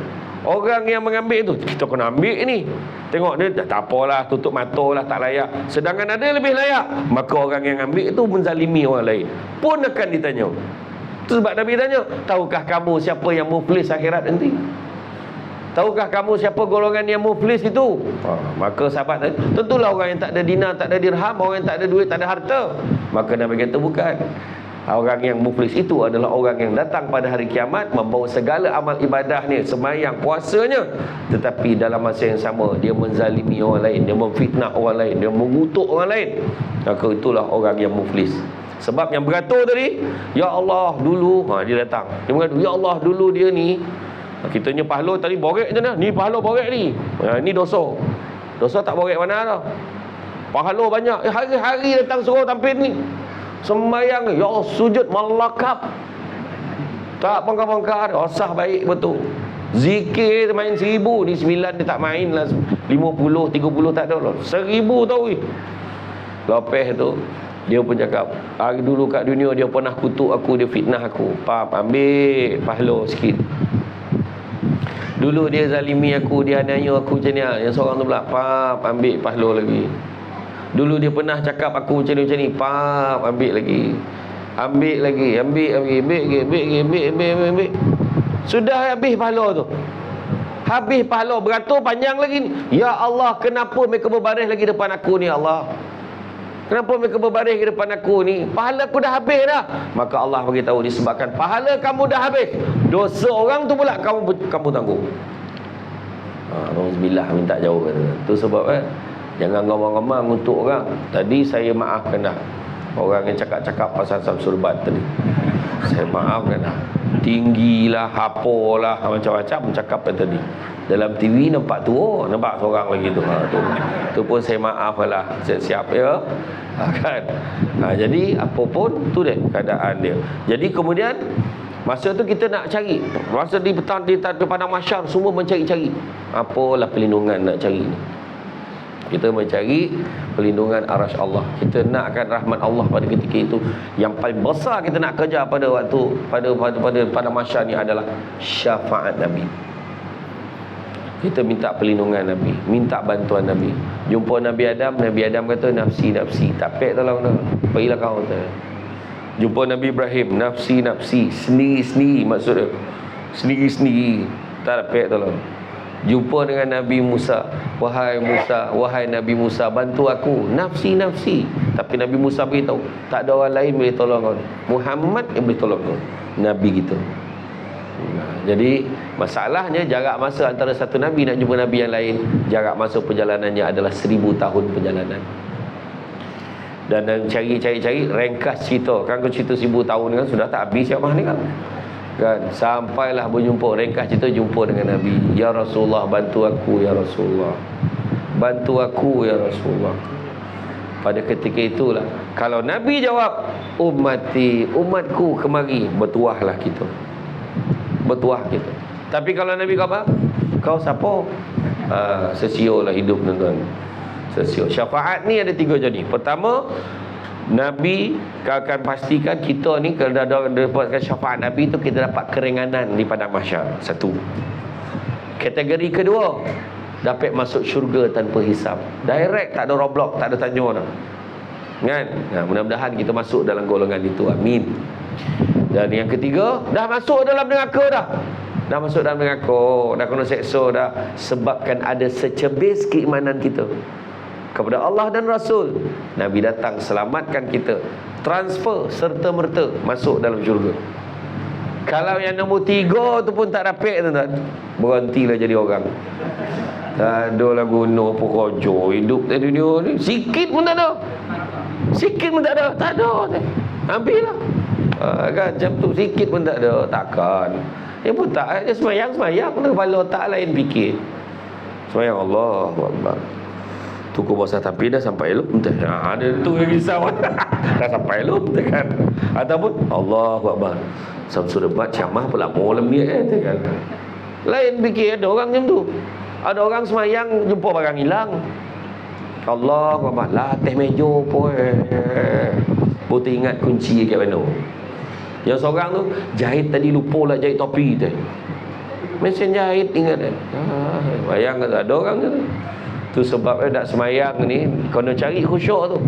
orang yang mengambil itu, kita kena ambil ni. Tengok dia, tak apalah, tutup mata lah, tak layak. Sedangkan ada yang lebih layak, maka orang yang ambil itu menzalimi orang lain, pun akan ditanya. Itu sebab Nabi tanya, tahukah kamu siapa yang muflis akhirat nanti? Tahukah kamu siapa golongan yang muflis itu? Maka sahabat tadi, tentulah orang yang tak ada dinar, tak ada dirham, orang yang tak ada duit, tak ada harta. Maka Nabi kata bukan. Orang yang muflis itu adalah orang yang datang pada hari kiamat membawa segala amal ibadah ni, sembahyang, puasanya, tetapi dalam masa yang sama dia menzalimi orang lain, dia memfitnah orang lain, dia mengutuk orang lain. Maka itulah orang yang muflis. Sebab yang beratur tadi, ya Allah dulu, dia datang, dia mengatakan, ya Allah dulu dia ni, kitanya pahala tadi borek je dah, ni pahala borek ni, ni dosa tak borek mana dah, pahala banyak. Hari-hari datang suruh tampil ni, sembahyang, ya Allah sujud malakap, tak bongkar-bongkar, osah baik betul. Zikir main 1000, ni 9 dia tak main lah, 50, 30 tak ada lah, 1000 tau. Lepas tu dia pun cakap, hari dulu kat dunia dia pernah kutuk aku, dia fitnah aku, ambil pahala sikit. Dulu dia zalimi aku, dia aniaya aku macam ni. Yang seorang tu pula, ambil pahala lagi. Dulu dia pernah cakap aku macam ni, ambil lagi. Ambil lagi. Sudah habis pahala tu. Habis pahala, beratur panjang lagi. Ya Allah, kenapa mereka berbaris lagi depan aku ni, Allah? Kenapa mereka berbaris ke depan aku ni? Pahala aku dah habis dah. Maka Allah beritahu, disebabkan pahala kamu dah habis, dosa orang tu pula kamu tanggung. Alhamdulillah, minta jauh. Itu sebab jangan ngomong-ngomong untuk orang. Tadi saya maafkan dah orang yang cakap-cakap pasal Samsul Debat tadi. Saya maafkan dah. Tinggilah, apalah, macam-macam cakap tadi. Dalam TV nampak tua, nampak seorang lagi tu. Tu pun saya maaf lah, siap-siap ya. Kan? Jadi apa pun tu deh keadaan dia. Jadi kemudian Masa tu kita nak cari. Masa di petang di padang mahsyar semua mencari-cari. Apalah perlindungan nak cari ni. Kita mencari perlindungan arasy Allah. Kita nakkan rahmat Allah pada ketika itu. Yang paling besar kita nak kejar pada waktu pada mahsyar ni adalah syafaat Nabi. Kita minta perlindungan Nabi, minta bantuan Nabi. Jumpa Nabi Adam kata nafsi tak pek tolong dah. Pergilah kau tu. Jumpa Nabi Ibrahim, nafsi sendiri maksud dia. Sendiri tak pek tolong. Jumpa dengan Nabi Musa, wahai Nabi Musa, bantu aku, nafsi. Tapi Nabi Musa beritahu, tak ada orang lain boleh tolong kau. Muhammad yang boleh tolong kau. Nabi kita. Jadi masalahnya jarak masa antara satu Nabi nak jumpa Nabi yang lain, jarak masa perjalanannya adalah 1000 tahun perjalanan. Dan cari ringkas cerita. Kan kau cerita 1000 tahun kan sudah tak habis siapa ni kan. Sampailah berjumpa, ringkas cerita jumpa dengan Nabi. Ya Rasulullah, bantu aku ya Rasulullah. Bantu aku ya Rasulullah. Pada ketika itulah kalau Nabi jawab umatku kemari, bertuahlah kita. Tapi kalau Nabi kata, kau siapa? Sesiolah hidup tuan-tuan. Sesio. Syafaat ni ada 3 jenis. Pertama, Nabi akan pastikan kita ni kalau dah dapatkan syafaat Nabi tu, kita dapat keringanan di padang mahsyar. 1. Kategori kedua, dapat masuk syurga tanpa hisap. Direct, tak ada roadblock, tak ada tanya dah. Kan? Nah, mudah-mudahan kita masuk dalam golongan itu. Amin. Dan yang ketiga, dah masuk dalam neraka dah. Dah masuk dalam neraka, dah kena seksa dah, sebabkan ada secebis keimanan kita kepada Allah dan Rasul. Nabi datang selamatkan kita, transfer serta merta masuk dalam syurga. Kalau yang nombor 3 tu pun tak dapat tuan-tuan, berhentilah jadi orang. Tak ada lah guna apa kerja hidup di dunia ni. Sikit pun tak ada. Tak ada. Ambillah. Kan macam tu, sikit pun tak ada. Takkan. Dia pun tak, dia semayang kepala otak lain fikir. Semayang Allahu Akbar. Tuku bahasa tapi dah sampai elok entah. Ada tu yang risau. Dah sampai elok kan. Ataupun Allahu Akbar. Samsul debat camah pula malam ni kan. Lain fikir, ada orang macam tu. Ada orang semayang jumpa barang hilang. Allahu Akbar, lah atas meja pun. Putih ingat kunci kat mana. Yang seorang tu jahit tadi lupa lah jahit topi tu. Mesin jahit ingat dah. Bayang ada orang tu. Tu sebabnya nak semayang ni kena cari khusyuk tu.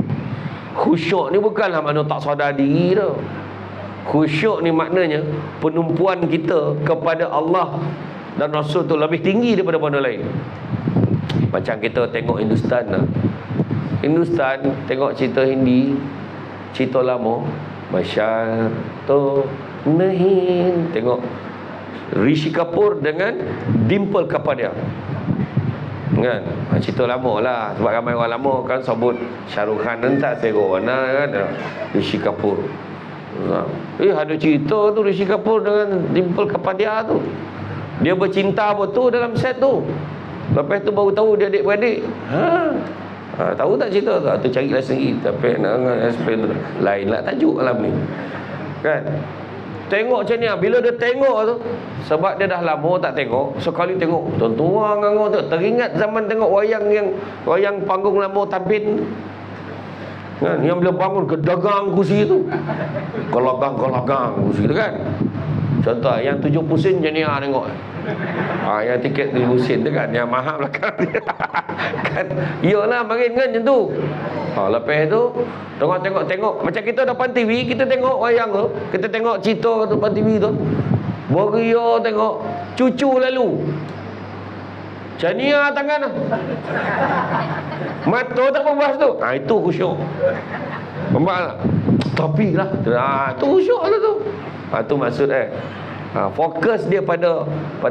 Khusyuk ni bukanlah makna tak sadar diri tau. Khusyuk ni maknanya penumpuan kita kepada Allah dan Rasul tu lebih tinggi daripada mana lain. Macam kita tengok Hindustan lah. Hindustan tengok cerita Hindi, cerita lama, Masyar to nahin, tengok Rishi Kapoor dengan Dimple Kapadia. Kan? Cerita lama lah. Sebab ramai orang lama kan sebut Shah Rukh Khan tak sero kan Rishi Kapoor. Ada cerita tu Rishi Kapoor dengan Dimple Kapadia tu. Dia bercinta betul dalam set tu. Lepas tu baru tahu dia adik-beradik. Tahu tak cerita tu? Tu carilah sendiri. Tapi nak explain tu. Lain lah tajuk alam ni. Kan? Tengok macam ni, bila dia tengok tu, sebab dia dah lama tak tengok, sekali tengok tuan-tuan nganggur tu, teringat zaman tengok wayang panggung lama Tabin kan, yang bila bangun gedagang kursi tu, gelagang kursi tu kan. Contoh yang 70 sen jenis tengok. Yang tiket 70 sen tu kan, yang mahal belakang dia. Kan, iyalah makin kan macam tu. Lepas tu tengok macam kita depan TV, kita tengok wayang tu, kita tengok cerita depan TV tu, beria tengok cucu lalu Chania tangan mata tak berbahas tu. Itu khusyuk. Nampak tak? Tapi lah tu khusyuk lah tu. Tu maksud fokus dia pada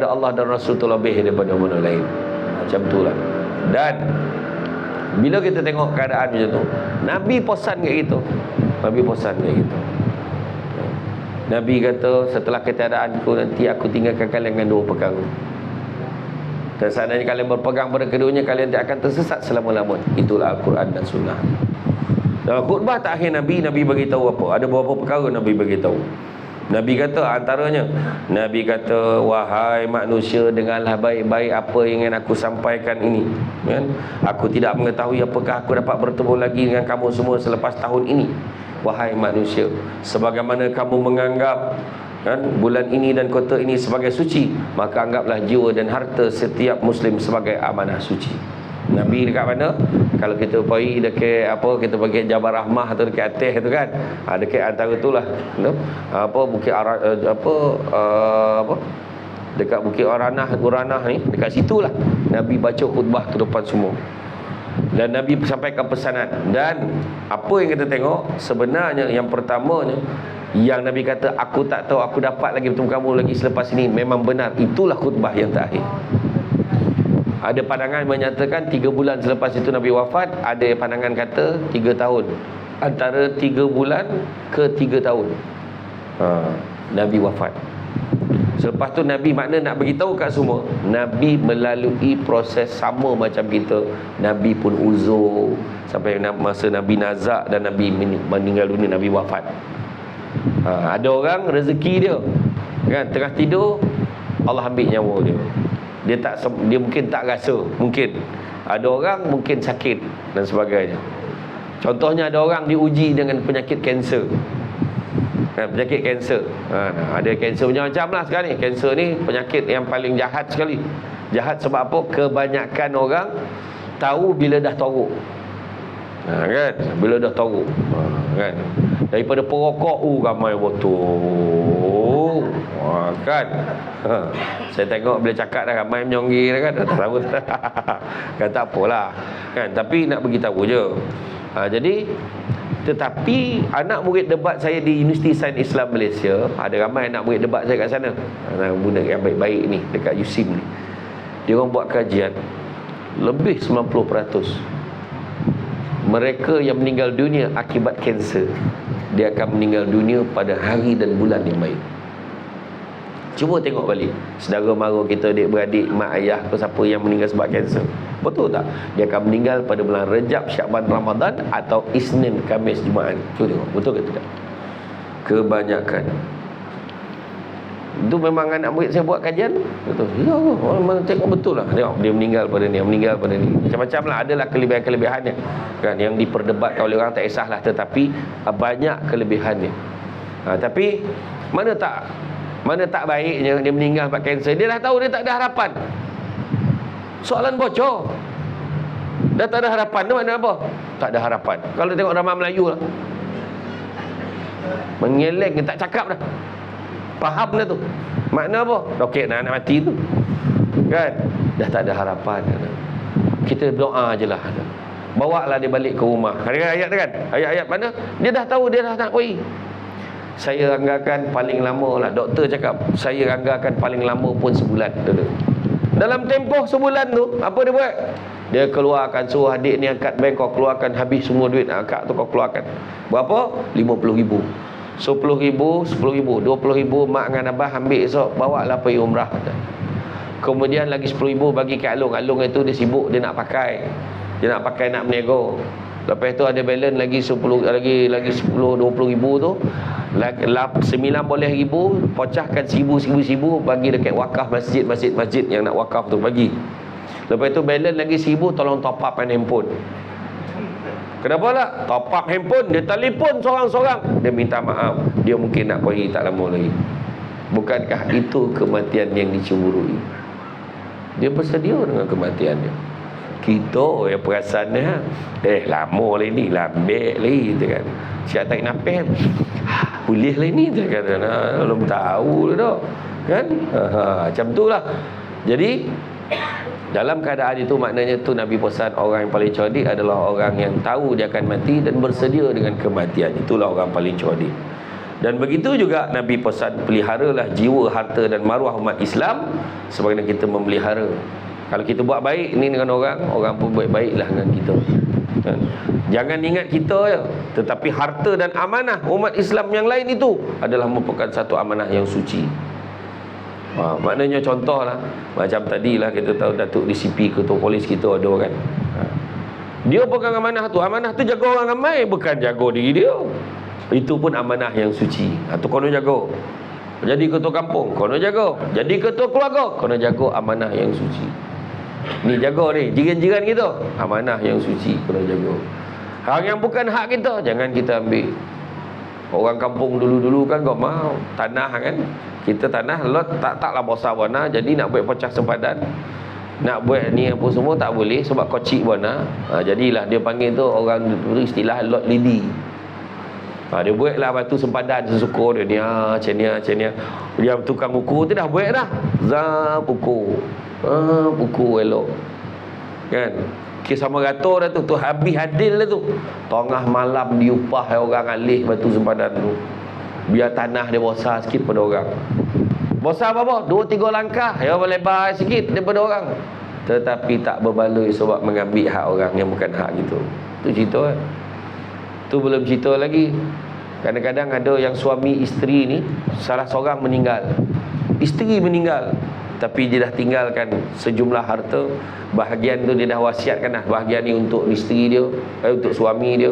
Allah dan Rasul tu lebih daripada mana lain. Macam tu lah. Dan bila kita tengok keadaan macam tu, Nabi pesan kat kita. Nabi kata, setelah ketiadaanku nanti aku tinggalkan kalian dengan 2 perkara. Dan seandainya kalian berpegang pada keduanya, kalian tidak akan tersesat selama-lamanya. Itulah Al-Quran dan Sunnah. Dalam khutbah terakhir Nabi beritahu apa? Ada beberapa perkara Nabi beritahu. Nabi kata antaranya, Nabi kata, wahai manusia, dengarlah baik-baik apa yang ingin aku sampaikan ini, kan? Aku tidak mengetahui apakah aku dapat bertemu lagi dengan kamu semua selepas tahun ini. Wahai manusia, sebagaimana kamu menganggap, kan, bulan ini dan kota ini sebagai suci, maka anggaplah jiwa dan harta setiap muslim sebagai amanah suci. Nabi dekat mana? Kalau kita pergi dekat apa, kita pergi Jabal Rahmah atau dekat atas tu kan, dekat antara itulah, apa Bukit apa dekat Bukit Uranah ni, dekat situlah Nabi baca khutbah tu depan semua. Dan Nabi sampaikan pesanan. Dan apa yang kita tengok sebenarnya, yang pertamanya yang Nabi kata, aku tak tahu aku dapat lagi bertemu kamu lagi selepas ini, memang benar, itulah khutbah yang terakhir. Ada pandangan menyatakan 3 bulan selepas itu Nabi wafat, ada pandangan kata 3 tahun. Antara 3 bulan ke 3 tahun Nabi wafat. Selepas tu Nabi makna nak beritahu kat semua, Nabi melalui proses sama macam kita. Nabi pun uzur sampai masa Nabi nazak dan Nabi meninggal dunia, Nabi wafat. Ada orang rezeki dia, kan, tengah tidur Allah ambil nyawa dia. Dia mungkin tak rasa, mungkin ada orang mungkin sakit dan sebagainya. Contohnya ada orang diuji dengan penyakit kanser, penyakit kanser. Ada kanser macam-macam lah sekarang ni. Kanser ni penyakit yang paling jahat sekali. Jahat sebab apa? Kebanyakan orang tahu bila dah teruk, kan, bila dah teruk, kan. Daripada perokok, ramai botol, kan. Saya tengok bila cakap dah ramai menyonggir kan, tak tahu kan, tak apalah kan, tapi nak beritahu je. Jadi tetapi anak murid debat saya di Universiti Sains Islam Malaysia, ada ramai anak murid debat saya kat sana, guna yang baik-baik ni dekat USIM ni. Dia orang buat kajian, lebih 90% mereka yang meninggal dunia akibat kanser, dia akan meninggal dunia pada hari dan bulan yang baik. Cuba tengok balik saudara mara kita, adik-beradik, mak ayah ke siapa yang meninggal sebab kanser, betul tak? Dia akan meninggal pada bulan Rejab, Syaban, Ramadan atau Isnin, Khamis, Jumaat. Cuba tengok, betul ke tidak? Kebanyakan itu memang anak murid saya buat kajian, betul. Ya, memang tengok betul lah. Tengok dia meninggal pada ni, meninggal pada ni. Macam-macam lah, adalah kelebihan-kelebihannya, kan, yang diperdebatkan oleh orang tak kisahlah, tetapi banyak kelebihannya. Tapi mana tak baiknya dia meninggal sebab kanser. Dia dah tahu dia tak ada harapan. Soalan bocor. Dah tak ada harapan. Itu makna apa? Tak ada harapan. Kalau tengok drama Melayu lah, mengeleng, tak cakap dah, faham dah tu. Makna apa? Roket nak mati tu, kan. Dah tak ada harapan. Kita berdoa je lah. Bawa lah dia balik ke rumah. Ayat-ayat kan, ayat-ayat mana dia dah tahu dia dah nak pergi. Saya anggarkan paling lama lah, doktor cakap, saya anggarkan paling lama pun sebulan. Dalam tempoh sebulan tu, apa dia buat? Dia keluarkan, suruh adik ni angkat bank, kau keluarkan, habis semua duit akak tu kau keluarkan. Berapa? 50,000. 10,000, 10,000, 20,000 mak dengan abah ambil esok, bawa lah pergi umrah. Kemudian lagi 10,000 bagi ke Alung. Alung itu dia sibuk, dia nak pakai, nak menego. Lepas tu ada balance lagi 10, lagi 10, 20,000 tu, 90,000 pecahkan 1,000 bagi dekat wakaf masjid yang nak wakaf tu bagi. Lepas tu balance lagi 1,000 tolong top up handphone. Kenapa lah? Top up handphone, dia telefon seorang-seorang, dia minta maaf, dia mungkin nak pergi tak lama lagi. Bukankah itu kematian yang dicemburui? Dia bersedia dengan kematian dia. Kita yang perasannya lama lah ni, lambek lagi, kan. Siap tak nafas, boleh lah ni, kan. Belum tahu dah, kan. Macam tu lah. Jadi dalam keadaan itu, maknanya tu Nabi pesan orang yang paling cerdik adalah orang yang tahu dia akan mati dan bersedia dengan kematian. Itulah orang paling cerdik. Dan begitu juga Nabi pesan, peliharalah jiwa, harta dan maruah umat Islam sebagaimana kita memelihara. Kalau kita buat baik ni dengan orang pun baik-baiklah dengan kita, kan? Jangan ingat kita je, tetapi harta dan amanah umat Islam yang lain itu adalah merupakan satu amanah yang suci. Maknanya contohlah, macam tadilah kita tahu Datuk DCP, ketua polis kita ada kan, dia pegang amanah tu. Amanah tu jaga orang ramai, bukan jaga diri dia, Itu pun amanah yang suci. Itu kono jaga. Jadi ketua kampung, kono jaga. Jadi ketua keluarga, kono jaga amanah yang suci. Ni jaga ni, jiran-jiran kita, amanah yang suci kono jaga. Hal yang bukan hak kita, jangan kita ambil. Orang kampung dulu-dulu kan kau mau tanah kan. Kita tanah lot taklah besar warna, jadi nak buat pecah sempadan. Nak buat ni apa semua tak boleh sebab kocik warna. Jadilah dia panggil tu orang istilah lot lidi. Dia buatlah batu sempadan sesuka dia ni macam ni. Dia tukang ukur tu dah buat dah. Pukul. Pukul elok. Kan? Kisah meratur dah tu habis hadil dah tu. Tengah malam diupah orang alih batu sempadan tu. Biar tanah dia besar sikit pada orang. Besar apa? 2-3 langkah. Ya lebar sikit daripada orang. Tetapi tak berbaloi sebab mengambil hak orang yang bukan hak gitu. Tu cerita kan. Tu belum cerita lagi. Kadang-kadang ada yang suami isteri ni salah seorang meninggal. Isteri meninggal, tapi dia dah tinggalkan sejumlah harta. Bahagian tu dia dah wasiatkan dah. Bahagian ni untuk isteri dia, untuk suami dia.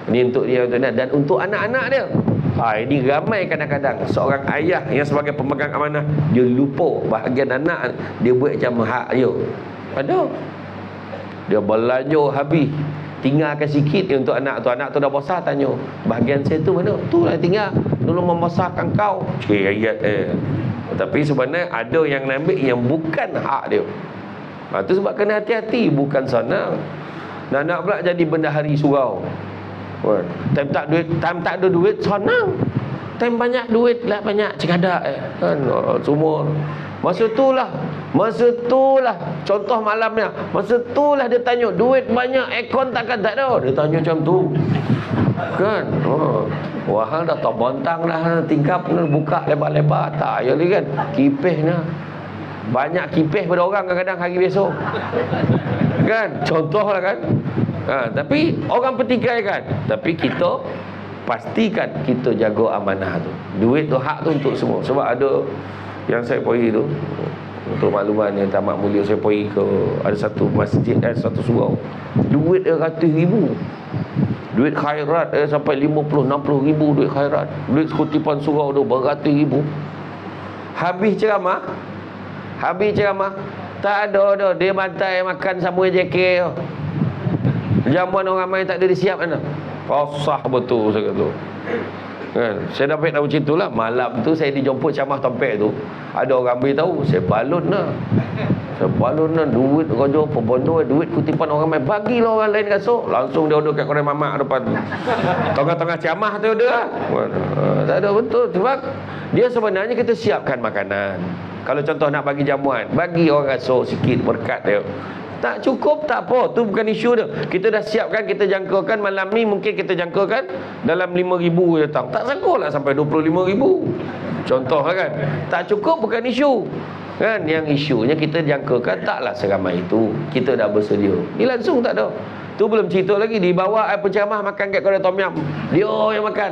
Ni untuk dia, dan untuk anak-anak dia. Ini ramai kadang-kadang seorang ayah yang sebagai pemegang amanah, dia lupa bahagian anak dia buat macam hak dia. Ada. Dia belanja habis, tinggalkan sikit dia untuk anak tu. Anak tu dah besar, tanya, bahagian saya tu mana? Tu lah tinggal, dulu membesarkan kau. Tapi sebenarnya ada yang ambil yang bukan hak dia. Tu sebab kena hati-hati. Bukan senang. Nak pula jadi bendahari surau. Time tak ada duit senang. Time banyak duit lah, banyak cekadak kan. Semua Masa tu lah contoh malamnya. Masa tu lah dia tanya, duit banyak, aircon takkan tak ada. Dia tanya macam tu kan. Wah, dah tak bontang dah, tingkap buka lebar-lebar. Tak ya kan, kipis nah. Banyak kipis pada orang kadang-kadang hari besok kan, contoh lah kan. Tapi orang pertikaikan. Tapi kita pastikan kita jaga amanah tu. Duit tu hak tu untuk semua. Sebab ada yang saya pergi tu, untuk makluman yang tamat mulia, saya pergi ke ada satu masjid, satu surau, duit dia ratus ribu. Duit khairat sampai 50-60 ribu duit khairat. Duit kutipan surau tu beratus ribu. Habis ceramah tak ada dia bantai makan sama JK. Jamuan orang main tak ada disiap mana. Fasah betul saya kata. Kan? Saya dapat tahu macam itulah. Malam tu saya dijemput camah Tompek tu. Ada orang beritahu, saya balut nah. Duit raja pembondo, duit kutipan orang main, bagilah orang lain kasut. Langsung dia order kat kedai mamak depan. Tengah-tengah camah tu dia. Tak ada betul. Sebab dia sebenarnya kita siapkan makanan. Kalau contoh nak bagi jamuan, bagi orang kasut sikit berkat dia. Tak cukup tak apa, tu bukan isu dia. Kita dah siapkan, kita jangkakan malam ni mungkin kita jangkakan dalam 5,000 datang. Tak sanggup lah sampai 25,000. Contoh kan. Tak cukup bukan isu. Kan, yang isunya kita jangkakan taklah seramai itu. Kita dah bersedia. Ni langsung tak ada. Tu belum cerita lagi dibawa penceramah makan kat kedai tom yum. Dia yang makan.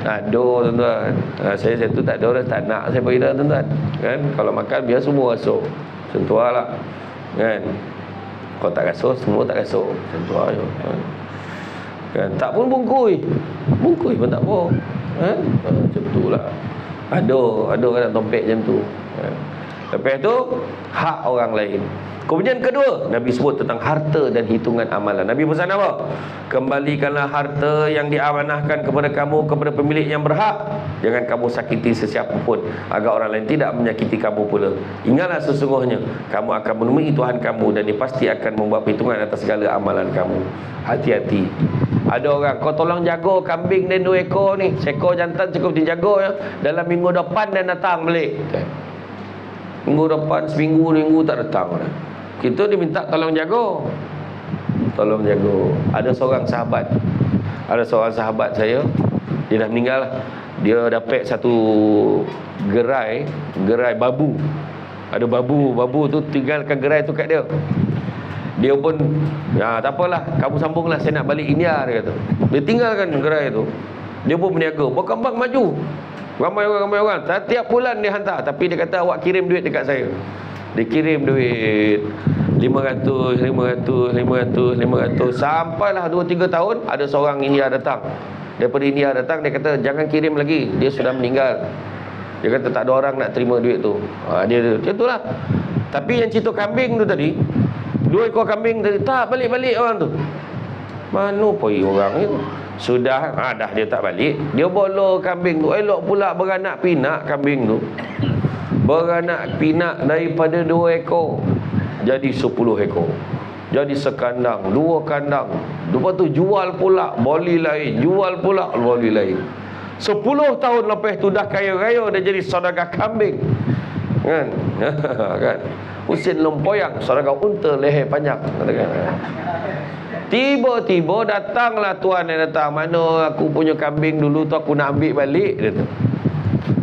Aduh tuan-tuan. Saya tu tak ada dah, tak nak saya bagi dah tuan-tuan. Kan, kalau makan biar semua rasa. Sentuhlah. Kan. Kalau tak rasa, semua tak rasa. Sentuh aja. Kan, tak pun bungkui pun tak apa. Kan? Macam itulah. Ada kadang Tompek macam tu. Kan. Lepas tu hak orang lain. Kemudian kedua, Nabi sebut tentang harta dan hitungan amalan. Nabi pesan apa? Kembalikanlah harta yang diamanahkan kepada kamu kepada pemilik yang berhak. Jangan kamu sakiti sesiapa pun, agar orang lain tidak menyakiti kamu pula. Ingatlah sesungguhnya kamu akan menemui Tuhan kamu, dan dia pasti akan membuat perhitungan atas segala amalan kamu. Hati-hati. Ada orang, kau tolong jaga kambing dan 2 ekor ni, seekor jantan cukup dijaga ya. Dalam minggu depan dan datang balik. Minggu depan, seminggu tak datang dah. Kita diminta tolong jaga. Ada seorang sahabat saya, dia dah meninggal lah. Dia dapat satu gerai babu. Ada babu tu, tinggalkan gerai tu kat dia. Dia pun tak apalah, kamu sambunglah, saya nak balik India, dia kata. Dia tinggalkan gerai tu. Dia pun berniaga, berkembang maju. Ramai orang. Setiap bulan dia hantar. Tapi dia kata, awak kirim duit dekat saya. Dia kirim duit 500. Sampailah 2-3 tahun, ada seorang India datang. daripada India datang, dia kata jangan kirim lagi, dia sudah meninggal. Dia kata tak ada orang nak terima duit tu. Dia macam itulah. Tapi yang cerita kambing tu tadi, 2 ekor kambing tadi, tak balik-balik orang tu. Mana poi orang itu? Sudah dah dia tak balik, dia bolo kambing tu. Elok pula beranak pinak kambing tu. Beranak pinak daripada 2 ekor jadi 10 ekor. Jadi sekandang, 2 kandang. Lepas tu jual pula boli lain, jual pula boli lain. 10 tahun lepas tu dah kaya raya, dah jadi saudagar kambing. Kan? Kan? Usin lempoyang, saudagar unta leher panjang. Tiba-tiba datanglah tuan yang datang. Mana aku punya kambing dulu tu, aku nak ambil balik, dia tu.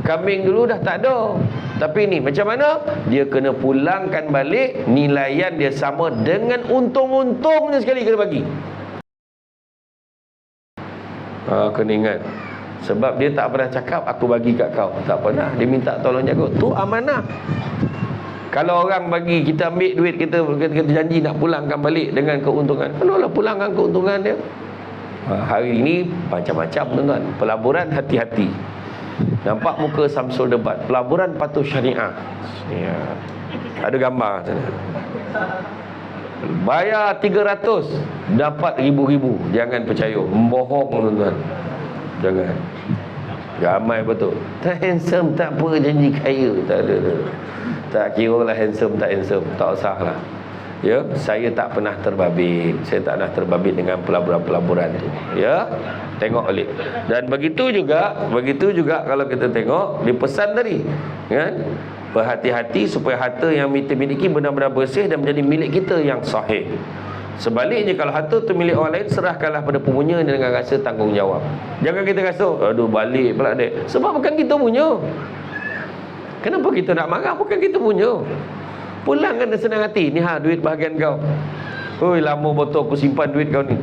Kambing dulu dah tak ada. Tapi ni macam mana? Dia kena pulangkan balik, nilaian dia sama dengan untung-untungnya sekali kena bagi. Kena ingat. Sebab dia tak pernah cakap aku bagi kat kau. Tak pernah. Dia minta tolong jaga. Tu amanah. Kalau orang bagi, kita ambil duit kita janji nak pulangkan balik dengan keuntungan. Kenalah pulangkan keuntungan dia. Hari ini macam-macam tuan-tuan. Pelaburan hati-hati. Nampak muka Samsul Debat, pelaburan patuh syariah. Ya. Ada gambar sana. Bayar 300, dapat ribu-ribu. Jangan percaya, bohong tuan-tuan. Jangan. Ramai betul. Tak handsome tak apa, janji kaya. Tak ada. Tak kira lah handsome tak handsome, tak usah lah. Ya, saya tak pernah terbabit. Saya tak pernah terbabit dengan pelaburan-pelaburan tu. Ya, tengok balik. Dan begitu juga kalau kita tengok di pesan tadi, kan? Berhati-hati supaya harta yang kita miliki benar-benar bersih dan menjadi milik kita yang sahih. Sebaliknya kalau harta tu milik orang lain, serahkanlah pada punya dengan rasa tanggungjawab. Jangan kita rasa, aduh balik pula dia. Sebab bukan kita punya. Kenapa kita nak marah? Bukan kita punya. Pulangkan dengan senang hati. Ni duit bahagian kau. Oi, lama betul aku simpan duit kau ni.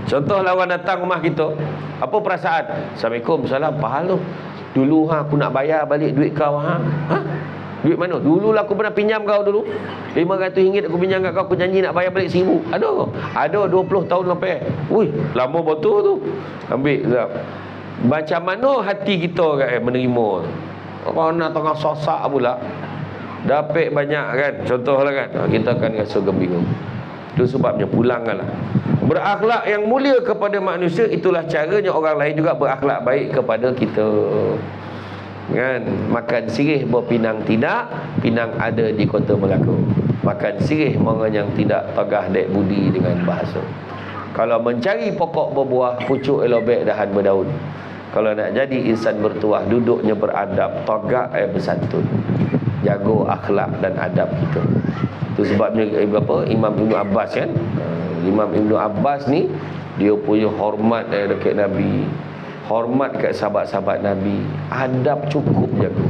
Contoh lawan datang rumah kita, apa perasaan? Assalamualaikum, salam, pahal tu. Dulu aku nak bayar balik duit kau. Duit mana? Dulu lah aku pernah pinjam kau dulu. RM500 aku pinjam kat kau, aku janji nak bayar balik RM1,000. Ada 20 tahun lepas. Ui, lama betul tu. Ambil sekejap. Macam mana hati kita menerima tu? Kau nak tengah sosak pula, dapat banyak kan, contohlah kan, kita akan rasa gembira. Itu sebabnya pulangkanlah. Berakhlak yang mulia kepada manusia, itulah caranya orang lain juga berakhlak baik kepada kita. Kan? Makan sirih berpinang tidak, pinang ada di kota Melaka. Makan sirih mengenyang tidak, tegah dek budi dengan bahasa. Kalau mencari pokok berbuah, pucuk elobek dahan berdaun. Kalau nak jadi insan bertuah, duduknya beradab, tegak bersantun. Jaga akhlak dan adab kita. Itu sebabnya Imam Ibn Abbas kan, Imam Ibn Abbas ni dia punya hormat dekat Nabi, hormat kat sahabat-sahabat Nabi, adab cukup jaga.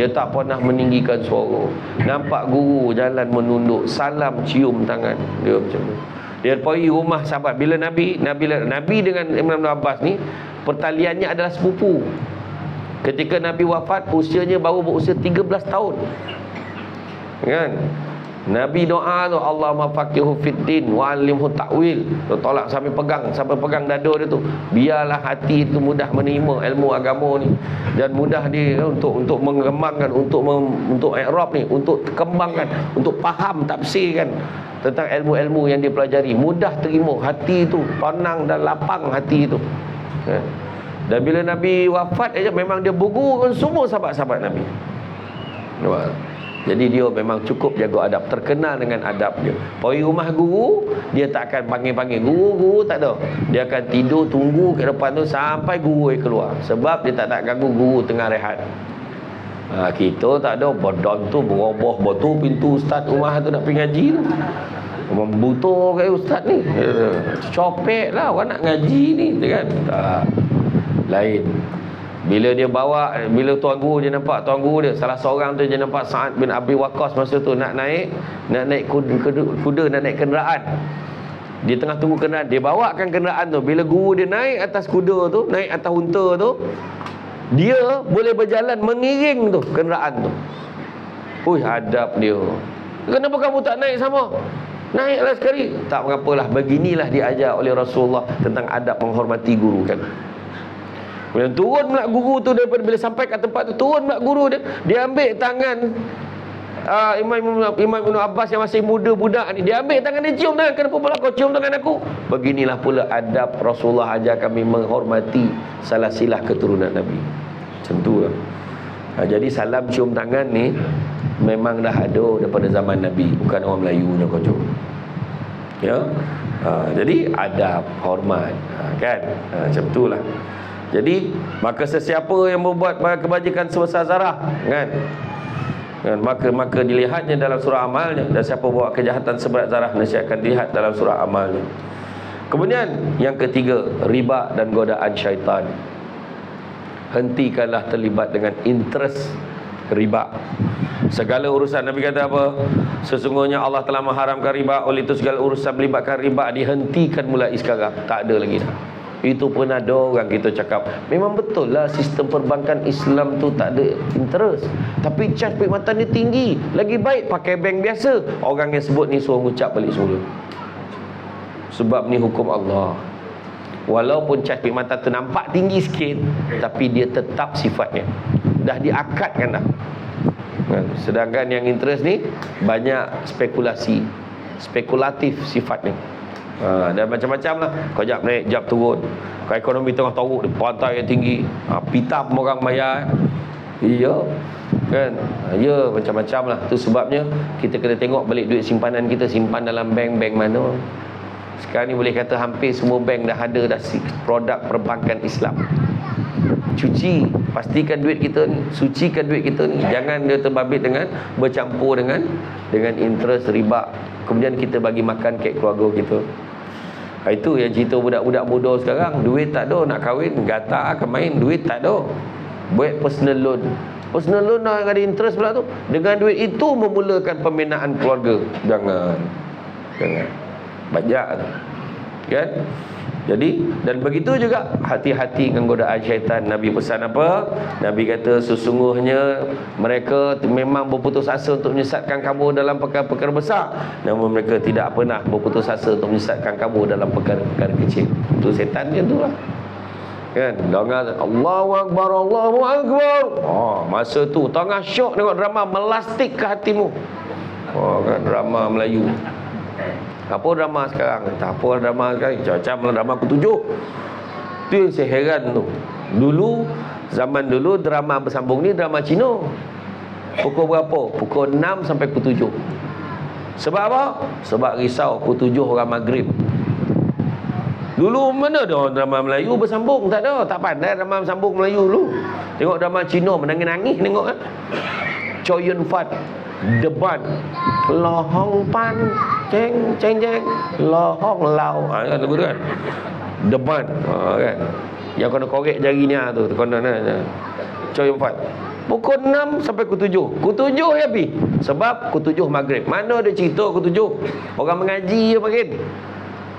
Dia tak pernah meninggikan suara. Nampak guru jalan menunduk, salam cium tangan. Dia macam tu. Dia pergi rumah sahabat. Bila Nabi dengan Imam Ibn Abbas ni pertaliannya adalah sepupu. Ketika Nabi wafat, usianya baru berusia 13 tahun. Kan? Nabi doa tu, Allahumma faqihu fiddin wa 'allimhu ta'wil. Tolak sampai pegang dada dia tu. Biarlah hati itu mudah menerima ilmu agama ni dan mudah dia untuk mengembangkan, untuk i'rab ni, untuk kembangkan, untuk faham tafsir kan tentang ilmu-ilmu yang dia pelajari. Mudah terima, hati itu tenang dan lapang hati itu. Dan bila Nabi wafat memang dia berguru dengan semua sahabat-sahabat Nabi. Jadi dia memang cukup jaga adab, terkenal dengan adab dia. Pergi rumah guru, dia tak akan panggil-panggil guru tak ada. Dia akan tidur tunggu kat depan tu sampai guru keluar. Sebab dia tak nak ganggu guru tengah rehat. Kita tak ada, badan tu berobah batu pintu ustaz rumah tu nak pergi ngaji tu. Membutuh kat ustaz ni. Copek lah orang nak ngaji ni kan. Tak. Lain. Bila tuan guru dia nampak, tuan guru dia salah seorang tu dia nampak Sa'ad bin Abi Waqqas masa tu nak naik kuda, nak naik kenderaan. Dia tengah tunggu kenderaan, dia bawakan kenderaan tu. Bila guru dia naik atas kuda tu, naik atas unta tu, dia boleh berjalan mengiring tu kenderaan tu. Adab dia. Kenapa kamu tak naik sama? Naiklah sekali. Tak mengapalah, beginilah diajar oleh Rasulullah tentang adab menghormati guru kan. Kemudian turun pula guru tu, daripada bila sampai kat tempat tu, turun pula guru dia. Dia ambil tangan Imam Ibn Abbas yang masih muda budak ni. Dia ambil tangan dia, cium tangan. Kenapa pula kau cium tangan aku? Beginilah pula adab Rasulullah ajar kami menghormati salah silah keturunan Nabi. Macam tu lah. Jadi salam cium tangan ni memang dah ada daripada zaman Nabi. Bukan orang Melayu yang kau cium. Ya. Jadi adab, hormat, kan? Macam tu lah. Jadi maka sesiapa yang membuat kebajikan sebesar zarah, kan, maka dilihatnya dalam surah amalnya. Dan siapa buat kejahatan seberat zarah, nescaya akan dilihat dalam surah amalnya. Kemudian yang ketiga, riba dan godaan syaitan. Hentikanlah terlibat dengan interest riba. Segala urusan, Nabi kata apa? Sesungguhnya Allah telah mengharamkan riba. Oleh itu segala urusan melibatkan riba dihentikan mulai sekarang. Tak ada lagi dah. Itu pun ada orang kita cakap, memang betul lah sistem perbankan Islam tu tak ada interest, tapi charge perkhidmatan dia tinggi. Lagi baik pakai bank biasa. Orang yang sebut ni suruh ucap balik semula. Sebab ni hukum Allah. Walaupun charge perkhidmatan tu nampak tinggi sikit, tapi dia tetap sifatnya dah diakadkan dah. Sedangkan yang interest ni banyak spekulasi, spekulatif sifatnya. Dan macam-macam lah. Kau jap naik, jap turun. Kau ekonomi tengah teruk, pantai yang tinggi, pita pun orang bayar. Iya, kan? Ya, macam-macam lah. Itu sebabnya kita kena tengok balik duit simpanan kita, simpan dalam bank mana. Sekarang ni boleh kata hampir semua bank dah ada dah produk perbankan Islam. Cuci, pastikan duit kita ni, sucikan duit kita ni. Jangan dia terbabit dengan bercampur dengan interest riba. Kemudian kita bagi makan kek keluarga kita. Itu yang cerita budak-budak bodoh sekarang. Duit tak ada, nak kahwin gatal akan main, duit tak ada. Buat personal loan. Personal loan dah ada interest pula tu. Dengan duit itu memulakan pembinaan keluarga. Jangan. Banyak tu. Kan? Jadi, dan begitu juga hati-hati dengan godaan syaitan. Nabi pesan apa? Nabi kata sesungguhnya mereka memang berputus asa untuk menyesatkan kamu dalam perkara-perkara besar, namun mereka tidak pernah berputus asa untuk menyesatkan kamu dalam perkara-perkara kecil. Itu setan dia tu lah. Kan? Dengar Allahu Akbar, Allahu Akbar. Masa tu tengah syok tengok drama, melastik ke hatimu. Kan drama Melayu. Apa drama sekarang? Tak apa drama sekarang, macam-macam lah drama ketujuh. Tu yang saya heran tu. Dulu, zaman dulu drama bersambung ni drama Cina. Pukul berapa? Pukul 6 sampai pukul 7. Sebab apa? Sebab risau pukul 7 orang Maghrib. Dulu mana ada drama Melayu bersambung? Tak ada. Tak pandai drama bersambung Melayu dulu. Tengok drama Cina menangis-nangis tengok kan. Choi Yun Fat, Deban, Lohong Pan, Ceng Ceng Ceng, Lohong Lau. Kan lagu tu kan. Deban, kan. Yang kena korek jari ni tu, kena Choi Yun Fat. Pukul 6 sampai pukul 7. Pukul 7 habis. Sebab pukul 7 Maghrib. Mana ada cerita pukul 7? Orang mengaji je makin.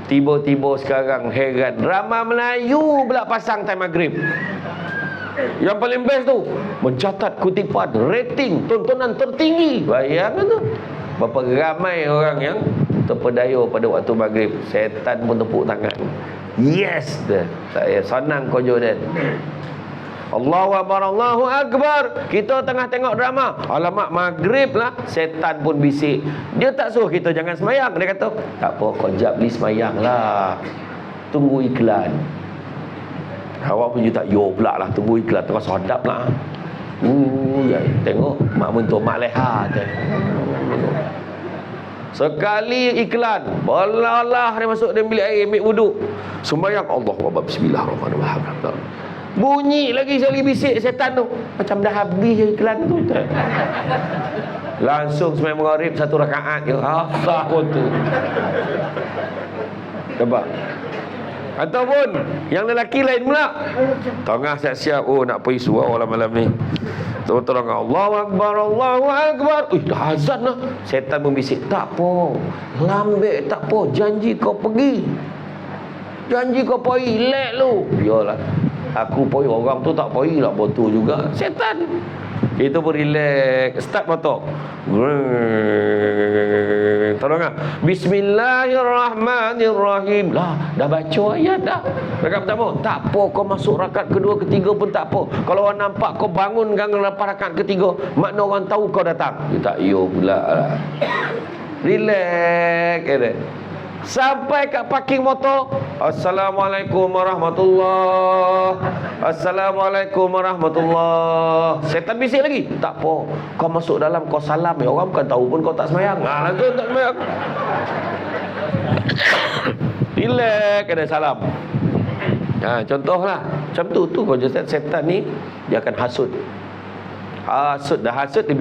Tiba-tiba sekarang heran, drama Melayu pula pasang time Maghrib. Yang paling best tu mencatat kutipan, rating, tontonan tertinggi. Bayangkan tu berapa ramai orang yang terpedaya pada waktu Maghrib. Setan pun tepuk tangan. Yes dah. Tak payah senang kau Jordan. Allahu Akbar, Allahu Akbar. Kita tengah tengok drama, alamak Maghrib lah. Setan pun bisik. Dia tak suruh kita jangan semayang. Dia kata tak apa, kau jap beli semayang lah, tunggu iklan. Awak pun juga tak, yo pula lah, tunggu iklan terus sedap lah. Ya, tengok mak mentua mak leha tu. Sekali iklan, balalah dia masuk dia bilik air, ambil wuduk, sembahyang, Allahu Akbar, bismillahirrahmanirrahim. Bunyi lagi sekali bisik setan tu, macam dah habis iklan tu. Langsung sembahyang maghrib 1 rakaat je. Sah pun tu. Nampak? Ataupun yang lelaki lain pula, tengah siap-siap, nak pergi surau malam ni, tolong Allahu Akbar, Allahu Akbar. Dah azan lah. Setan membisik, tak apa, lambat tak apa, janji kau pergi, janji kau pergi, relax lu. Yalah, aku pergi, orang tu tak pergi lah, betul juga. Setan itu pun relax, start motor, tolong ah. Bismillahirrahmanirrahim. Lah, dah baca ayat dah. Rakaat pertama, tak apa kau masuk rakaat kedua, ketiga pun tak apa. Kalau orang nampak kau bangun gang lepas rakaat ketiga, makna orang tahu kau datang. Dia tak yo pula lah. Relax kata. Sampai kat parking motor, Assalamualaikum warahmatullahi. Assalamualaikum warahmatullahi. Setan bisik lagi. Tak apa, kau masuk dalam kau salam ya. Orang bukan tahu pun kau tak sembahyang. Nah, tu tak sembahyang. Relax kena salam. Contohlah macam tu kau jadi setan ni dia akan hasut. Dah hasut dia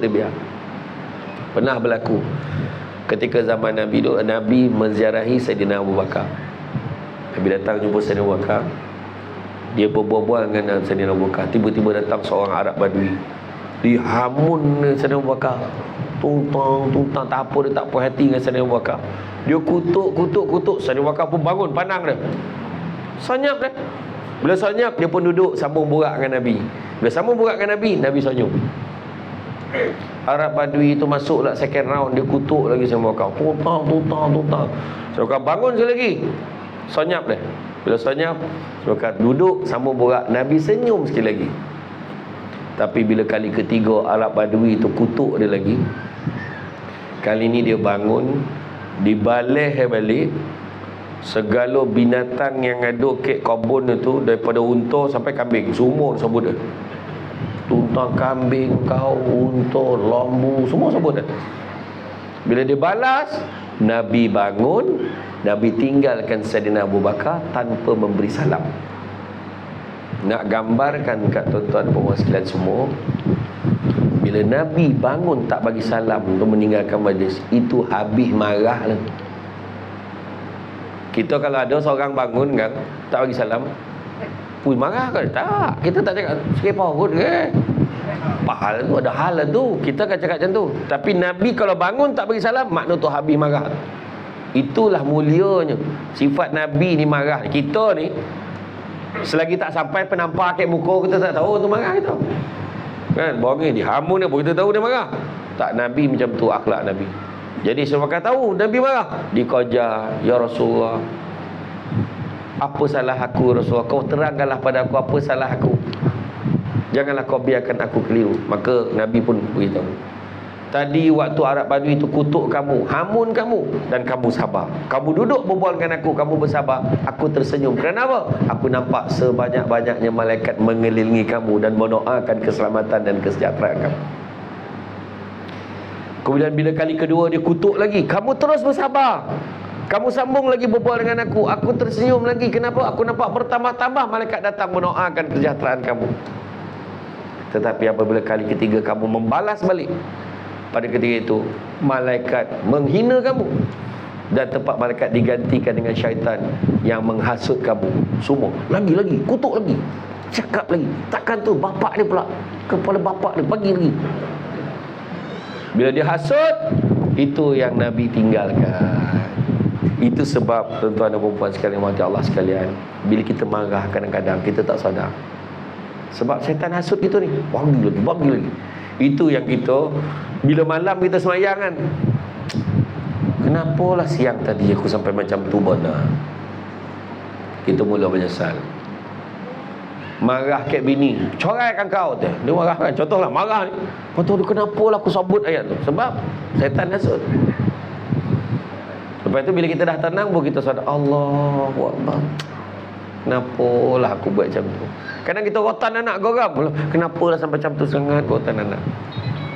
biar. Pernah berlaku ketika zaman Nabi dulu, Nabi menziarahi Saidina Abu Bakar. Nabi datang jumpa Saidina Abu Bakar. Dia berbual-bual dengan Saidina Abu Bakar. Tiba-tiba datang seorang Arab Badui. Dia hamun Saidina Abu Bakar. Tuntang, tak apa, dia tak puas hati dengan Saidina Abu Bakar. Dia kutuk. Saidina Abu Bakar pun bangun, pandang dia. Senyap dia. Bila senyap, dia pun duduk sambung borak dengan Nabi. Bila sambung borak dengan Nabi, Nabi senyum. Arab Badui itu masuklah second round, dia kutuk lagi sama kau. Tuntang. So kau bangun sekali lagi. Senyap dia. Bila senyap, so kau duduk sambung borak, Nabi senyum sekali lagi. Tapi bila kali ketiga Arab Badui itu kutuk dia lagi. Kali ni dia bangun, dibalik balik. Segala binatang yang ada kat kebun itu, daripada unta sampai kambing, semua sebut dia. Tuntang kambing, kau, unta, lembu, semua sebut dia. Bila dia balas, Nabi bangun, Nabi tinggalkan Saidina Abu Bakar tanpa memberi salam. Nak gambarkan kat tuan-tuan puan sekalian semua, bila Nabi bangun tak bagi salam untuk meninggalkan majlis, itu habis marah lah. Kita kalau ada seorang bangun kan, tak bagi salam, marah kan? Tak. Kita tak cakap sikit pahut ke? Pahal tu, ada hal tu. Kita akan cakap macam tu. Tapi Nabi kalau bangun tak bagi salam, makna tu habis marah. Itulah mulianya sifat Nabi ni marah. Kita ni selagi tak sampai penampak kat muka, kita tak tahu tu marah kita. Kan? Bohong dia hamun dia pun kita tahu dia marah. Tak, Nabi macam tu akhlak Nabi. Jadi semua kata tahu Nabi marah. Dikejar, ya Rasulullah, apa salah aku Rasulullah? Kau terangkanlah pada aku apa salah aku. Janganlah kau biarkan aku keliru. Maka Nabi pun beritahu, tadi waktu Arab Badui itu kutuk kamu, hamun kamu, dan kamu sabar. Kamu duduk berbual dengan aku, kamu bersabar. Aku tersenyum. Kerana apa? Aku nampak sebanyak-banyaknya malaikat mengelilingi kamu dan mendoakan keselamatan dan kesejahteraan kamu. Kemudian bila kali kedua dia kutuk lagi, kamu terus bersabar. Kamu sambung lagi berbual dengan aku, aku tersenyum lagi. Kenapa? Aku nampak bertambah-tambah malaikat datang mendoakan kesejahteraan kamu. Tetapi apabila kali ketiga kamu membalas balik, pada ketika itu malaikat menghina kamu, dan tempat malaikat digantikan dengan syaitan yang menghasut kamu. Semua lagi kutuk lagi, cakap lagi. Takkan tu bapak dia pula, kepala bapak dia bagi lagi. Bila dia hasut, itu yang Nabi tinggalkan. Itu sebab tuan-tuan dan puan-puan sekalian, mati Allah sekalian, bila kita marah kadang-kadang kita tak sadar. Sebab syaitan hasut kita ni, bagi lagi. Itu yang kita, bila malam kita sembahyang kan, kenapalah siang tadi aku sampai macam tu benar. Kita mula menyesal. Marah kat bini, coraikan kau tu. Dia marah kan, contohlah marah ni. Patut dia kenapalah aku sebut ayat tu. Sebab syaitan hasut. Lepas tu bila kita dah tenang pun kita sadar, Allahu Akbar, kenapalah aku buat macam tu. Kadang kita rotan anak geram, kenapalah sampai macam tu sangat rotan anak.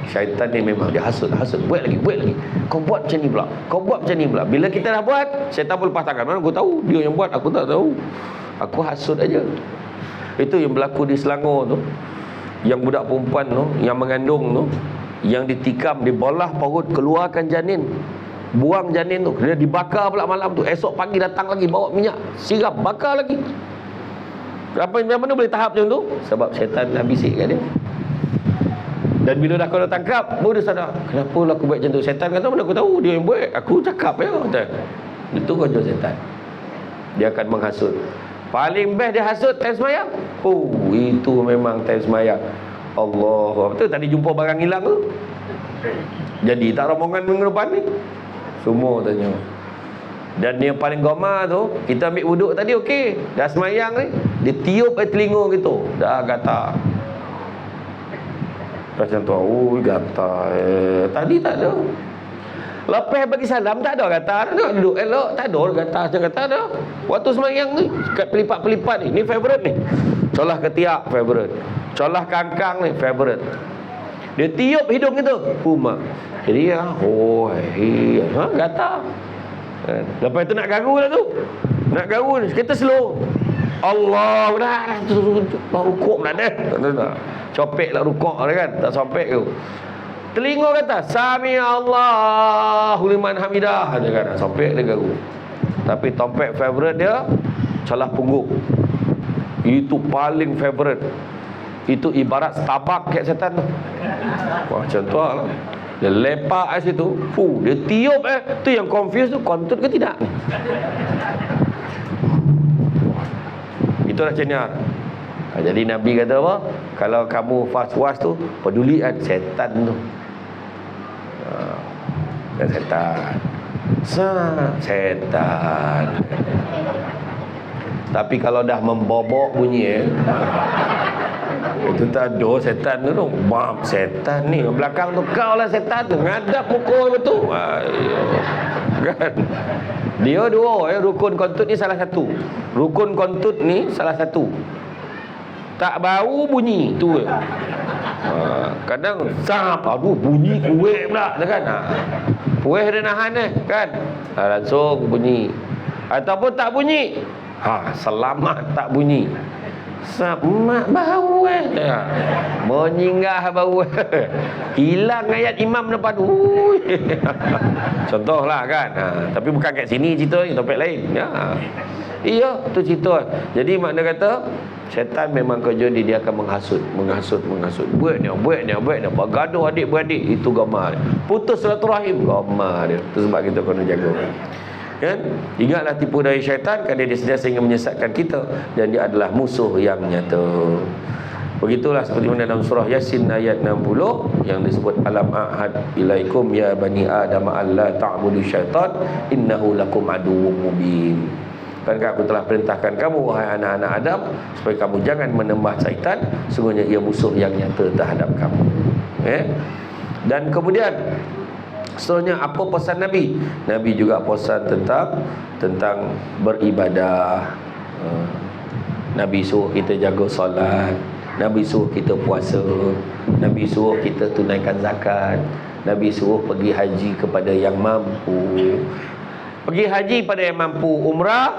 Syaitan ni memang dia hasut. Buat lagi. Kau buat macam ni pula. Bila kita dah buat, syaitan pun lepas tangan. Mana aku tahu dia yang buat, aku tak tahu. Aku hasut aja. Itu yang berlaku di Selangor tu. Yang budak perempuan tu, yang mengandung tu, yang ditikam, dibolah perut, keluarkan janin, buang janin tu, dia dibakar pula malam tu. Esok pagi datang lagi bawa minyak, siram, bakar lagi. Macam mana boleh tahap macam tu? Sebab syaitan dah bisik kat dia. Dan bila dah kau dah tangkap, baru dia sadar, kenapa lah aku buat macam tu? Syaitan kata, mana aku tahu dia yang buat, aku cakap ya. Itu kerja syaitan. Dia akan menghasut. Paling best dia hasut time sembahyang. Itu memang time sembahyang. Allah, betul tadi jumpa barang hilang tu. Jadi tak rombongan minggu depan ni? Semua tanya. Dan yang paling gomar tu, kita ambil wuduk tadi okey, dah semayang ni, dia tiup telinga gitu, dah gatal. Macam tu, gatal. Tadi tak ada. Lepas bagi salam tak ada gatal, nak duduk elok, tak ada gatal macam gatal dah. Waktu semayang ni, kat pelipat-pelipat ni favourite ni. Colah ketiak favourite. Colah kangkang ni favourite. Dia tiup hidung kita, mak. Jadi gatal. Lepas tu nak garu lah tu. Nak garu ni, kita slow. Allah dah rukuk dah dah. Copek lah rukuk dah kan, tak sampai tu. Telinga kata Sami Allahu liman hamidah, dia kan sampai dia garu. Tapi tompek favorite dia celah punggung. Itu paling favorite. Itu ibarat stabak kat setan tu. Wah, contoh lah. Dia lepak kat situ, dia tiup tu yang confused tu, kontut ke tidak ni. Itulah cenyar. Jadi Nabi kata apa? Kalau kamu was-was tu, pedulikan setan tu. Setan. Setan. Tapi kalau dah membobok bunyi itu tak ada setan tu. Bam, setan ni belakang tu kau lah setan tu. Ngadap pukul betul. Kan? Dia dua rukun kontut ni salah satu. Rukun kontut ni salah satu. Tak bau bunyi tu. Kadang sap, aduh bunyi kuih pula kan. Kuih dia nahan kan. Langsung bunyi. Ataupun tak bunyi. Selamat tak bunyi. Sap mak bau menyinggah bau. Hilang ayat imam depan. Contohlah kan. Tapi bukan kat sini cerita ni, topik lain. Iya, tu cerita. Jadi makna kata syaitan memang kerja dia akan menghasut. Buat dia. Bergaduh adik-beradik, itu gamar dia. Putus silaturahim, gamar dia. Itu sebab kita kena jaga. Kan? Ingatlah tipu daya syaitan, kerana dia sentiasa ingin menyesatkan kita, dan dia adalah musuh yang nyata. Begitulah seperti mana dalam surah Yasin ayat 60 yang disebut alam ahad ilaikum ya bani adam alla ta'budu syaitan innahu lakum aduwwum mubin. Bukankah aku telah perintahkan kamu wahai anak-anak Adam supaya kamu jangan menembah syaitan, sungguhnya ia musuh yang nyata terhadap kamu. Dan kemudian seterusnya apa pesan Nabi? Nabi juga pesan tentang beribadah. Nabi suruh kita jaga solat, Nabi suruh kita puasa, Nabi suruh kita tunaikan zakat, Nabi suruh pergi haji kepada yang mampu. Pergi haji pada yang mampu. Umrah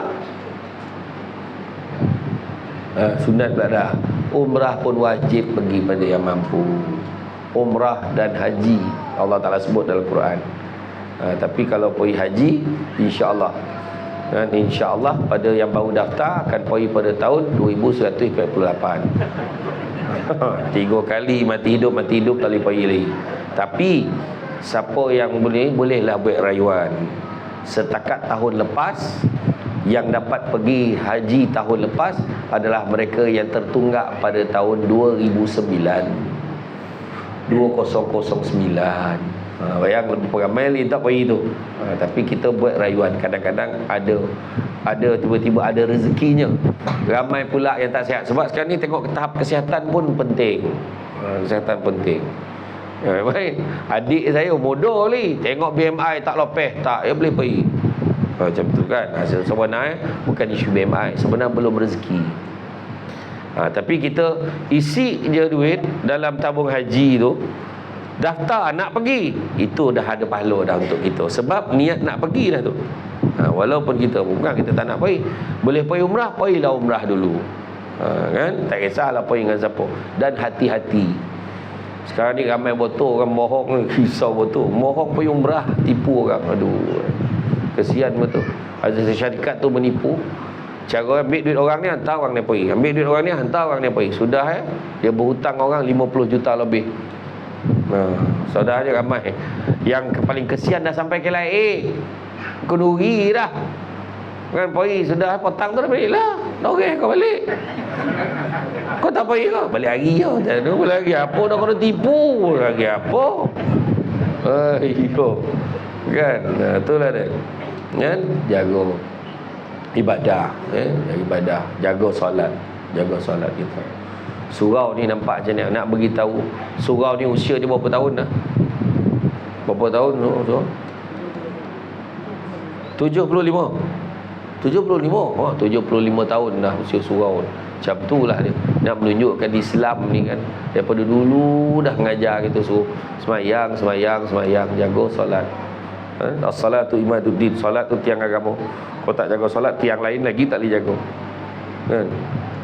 sunat pula dah. Umrah pun wajib pergi pada yang mampu. Umrah dan haji Allah Ta'ala sebut dalam Quran. Tapi kalau pergi haji, insya-Allah, dan insya-Allah pada yang baru daftar akan pergi pada tahun 2148. 3 kali mati hidup tak boleh pergi lagi. Tapi siapa yang bolehlah buat rayuan. Setakat tahun lepas, yang dapat pergi haji tahun lepas adalah mereka yang tertunggak pada tahun 2009. Bayang lebih ramai lagi tak pergi tu. Tapi kita buat rayuan. Kadang-kadang ada tiba-tiba ada rezekinya. Ramai pula yang tak sihat. Sebab sekarang ni tengok tahap kesihatan pun penting. Kesihatan penting. Baik. Adik saya bodoh ni, tengok BMI tak lopeh, tak dia boleh pergi. Macam tu kan. Sebenarnya bukan isu BMI, sebenarnya belum rezeki. Tapi kita isi je duit dalam tabung haji tu, daftar nak pergi, itu dah ada pahala dah untuk kita. Sebab niat nak pergi dah tu. Walaupun kita bukan kita tak nak pergi, boleh pergi umrah, pergilah umrah dulu. Kan? Tak kisahlah pergi dengan siapa. Dan hati-hati. Sekarang ni ramai botol orang bohong, risau botol. Bohong pergi umrah, tipu orang. Aduh, kesian betul. Ada syarikat tu menipu. Cara ambil duit orang ni, hantar orang ni pergi. Ambil duit orang ni, hantar orang ni pergi. Sudah dia berhutang orang 50 juta lebih. Saudaranya ramai. Yang paling kesian dah sampai KLIA, kenduri dah kan, pergi sudah potang tu dah balik lah. Doreh kau balik. Kau tak pergi kau balik hari je. Balik hari apa dah kena tipu lagi apa. Kan, itulah dia. Kan, jaga ibadah, ibadah, jaga solat kita. Surau ni nampak macam ni, nak beritahu surau ni usia dia berapa tahun dah? Berapa tahun tu? 75. 75 tahun dah usia surau. Macam tu lah dia. Nak menunjukkan Islam ni kan, daripada dulu dah mengajar kita suruh semayang, jaga solat. As-salatu imaduddin. Solat tu tiang agama. Kau tak jaga solat, tiang lain lagi tak boleh jaga. Kan?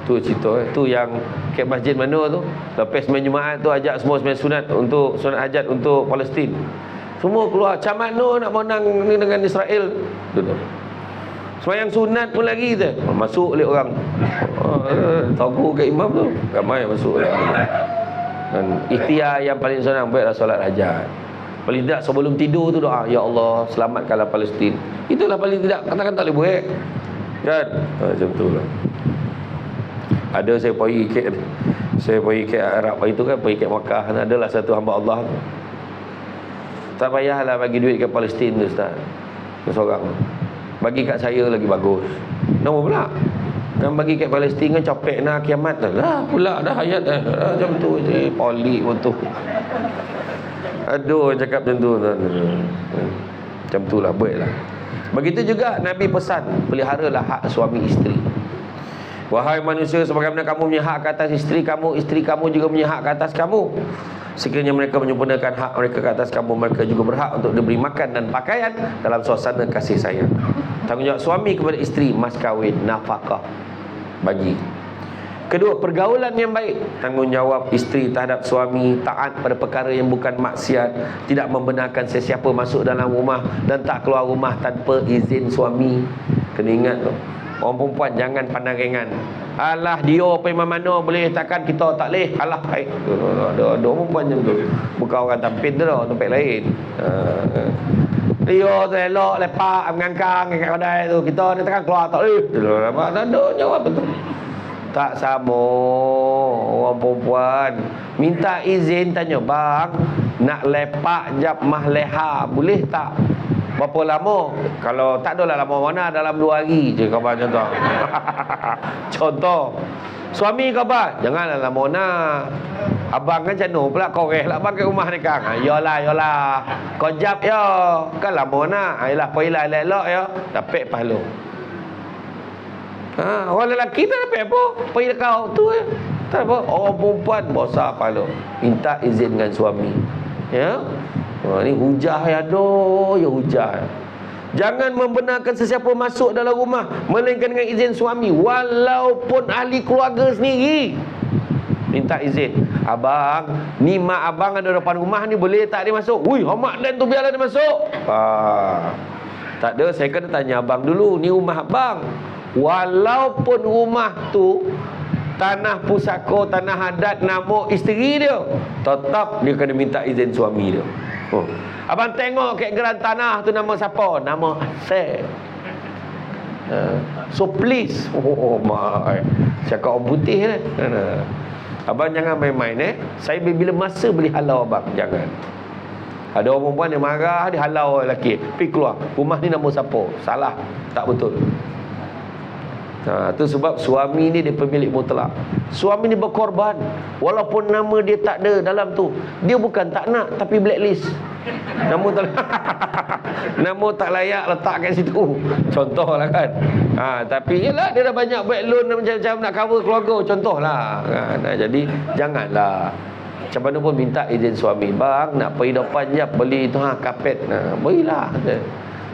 Tu cerita. Tu yang kat masjid mana tu, lepas main Jumaat tu ajak semua sembahyang sunat, untuk sunat hajat untuk Palestin. Semua keluar. Macam mana nak menang ni dengan Israel? Sembahyang sunat pun lagi tu. Masuk oleh orang. Togu kat imam tu. Ramai masuk oleh orang. Dan ikhtiar yang paling senang, baiklah solat hajat. Paling tidak sebelum tidur tu doa, ya Allah selamatkanlah Palestin. Itulah paling tidak. Katakan tak boleh buat. Kan? Macam tu lah. Ada saya pergi ke Arab itu kan, pergi ke Makkah. Adalah satu hamba Allah tu, tak payahlah bagi duit ke Palestin tu Ustaz, seorang bagi kat saya lagi bagus. Nama pula yang bagi kat Palestin kan capek nak kiamat lah pula dah ayat dah. Macam tu je, polik pun tu. Aduh, cakap macam tu. Macam tu lah, baiklah. Begitu juga Nabi pesan, peliharalah hak suami isteri. Wahai manusia, sebagaimana kamu punya hak ke atas isteri kamu juga punya hak ke atas kamu. Sekiranya mereka menyempurnakan hak mereka ke atas kamu, mereka juga berhak untuk diberi makan dan pakaian dalam suasana kasih sayang. Tanggungjawab suami kepada isteri, mas kahwin, nafkah bagi. Kedua, pergaulan yang baik. Tanggungjawab isteri terhadap suami, taat pada perkara yang bukan maksiat, tidak membenarkan sesiapa masuk dalam rumah dan tak keluar rumah tanpa izin suami. Kena ingat tu, orang perempuan jangan pandang ringan. Alah, dia pergi mana boleh, takkan kita tak boleh. Alah, baik. Ada perempuan macam tu. Bukan orang tampil tu dah, tempat lain. Dia tu elok, lepak, mengangkang kat kedai tu. Kita ni takkan keluar tak boleh. Tak ada jawab betul. Tak sama. Orang perempuan minta izin, tanya, bang, nak lepak jap mah leha, boleh tak? Berapa lama? Kalau tak adalah lama mana, dalam 2 hari je khabar contoh. Contoh. Suami khabar, janganlah lama nak. Abang kan macam pula kau lah abang kat rumah ni kang. Yalah. Kau jap ya. Kan lama nak. Ayolah, pergilah elok-elok ya. Dapat pahala. Orang lelaki tak dapat apa. Pergi kau tu ya. Tak apa. Orang perempuan besar pahala. Minta izin dengan suami. Ya. Ni hujah ya, hujah. Jangan membenarkan sesiapa masuk dalam rumah melainkan dengan izin suami, walaupun ahli keluarga sendiri. Minta izin. Abang, ni mak abang ada depan rumah ni, boleh tak dia masuk? Ui, homak dan tu biarlah dia masuk. Tak ada, saya kena tanya abang dulu, ni rumah abang. Walaupun rumah tu tanah pusaka, tanah adat nama isteri dia, tetap dia kena minta izin suami dia. Abang tengok kat geran tanah tu nama siapa? Nama Asep. So please, my, cakap orang putih ni. Abang jangan main-main Saya bila masa beli halau abang, jangan. Ada orang perempuan yang marah, dia halau lelaki, pergi keluar, rumah ni nama siapa? Salah, tak betul. Itu sebab suami ni dia pemilik mutlak. Suami ni berkorban, walaupun nama dia tak ada dalam tu. Dia bukan tak nak, tapi blacklist. Nama tak layak letak kat situ. Contohlah kan. Tapi yelah, dia dah banyak buat loan macam-macam nak cover keluarga. Contohlah kan. Jadi janganlah. Macam mana pun minta izin suami. Bang, nak pergi depan jap beli tu kapet. Berilah.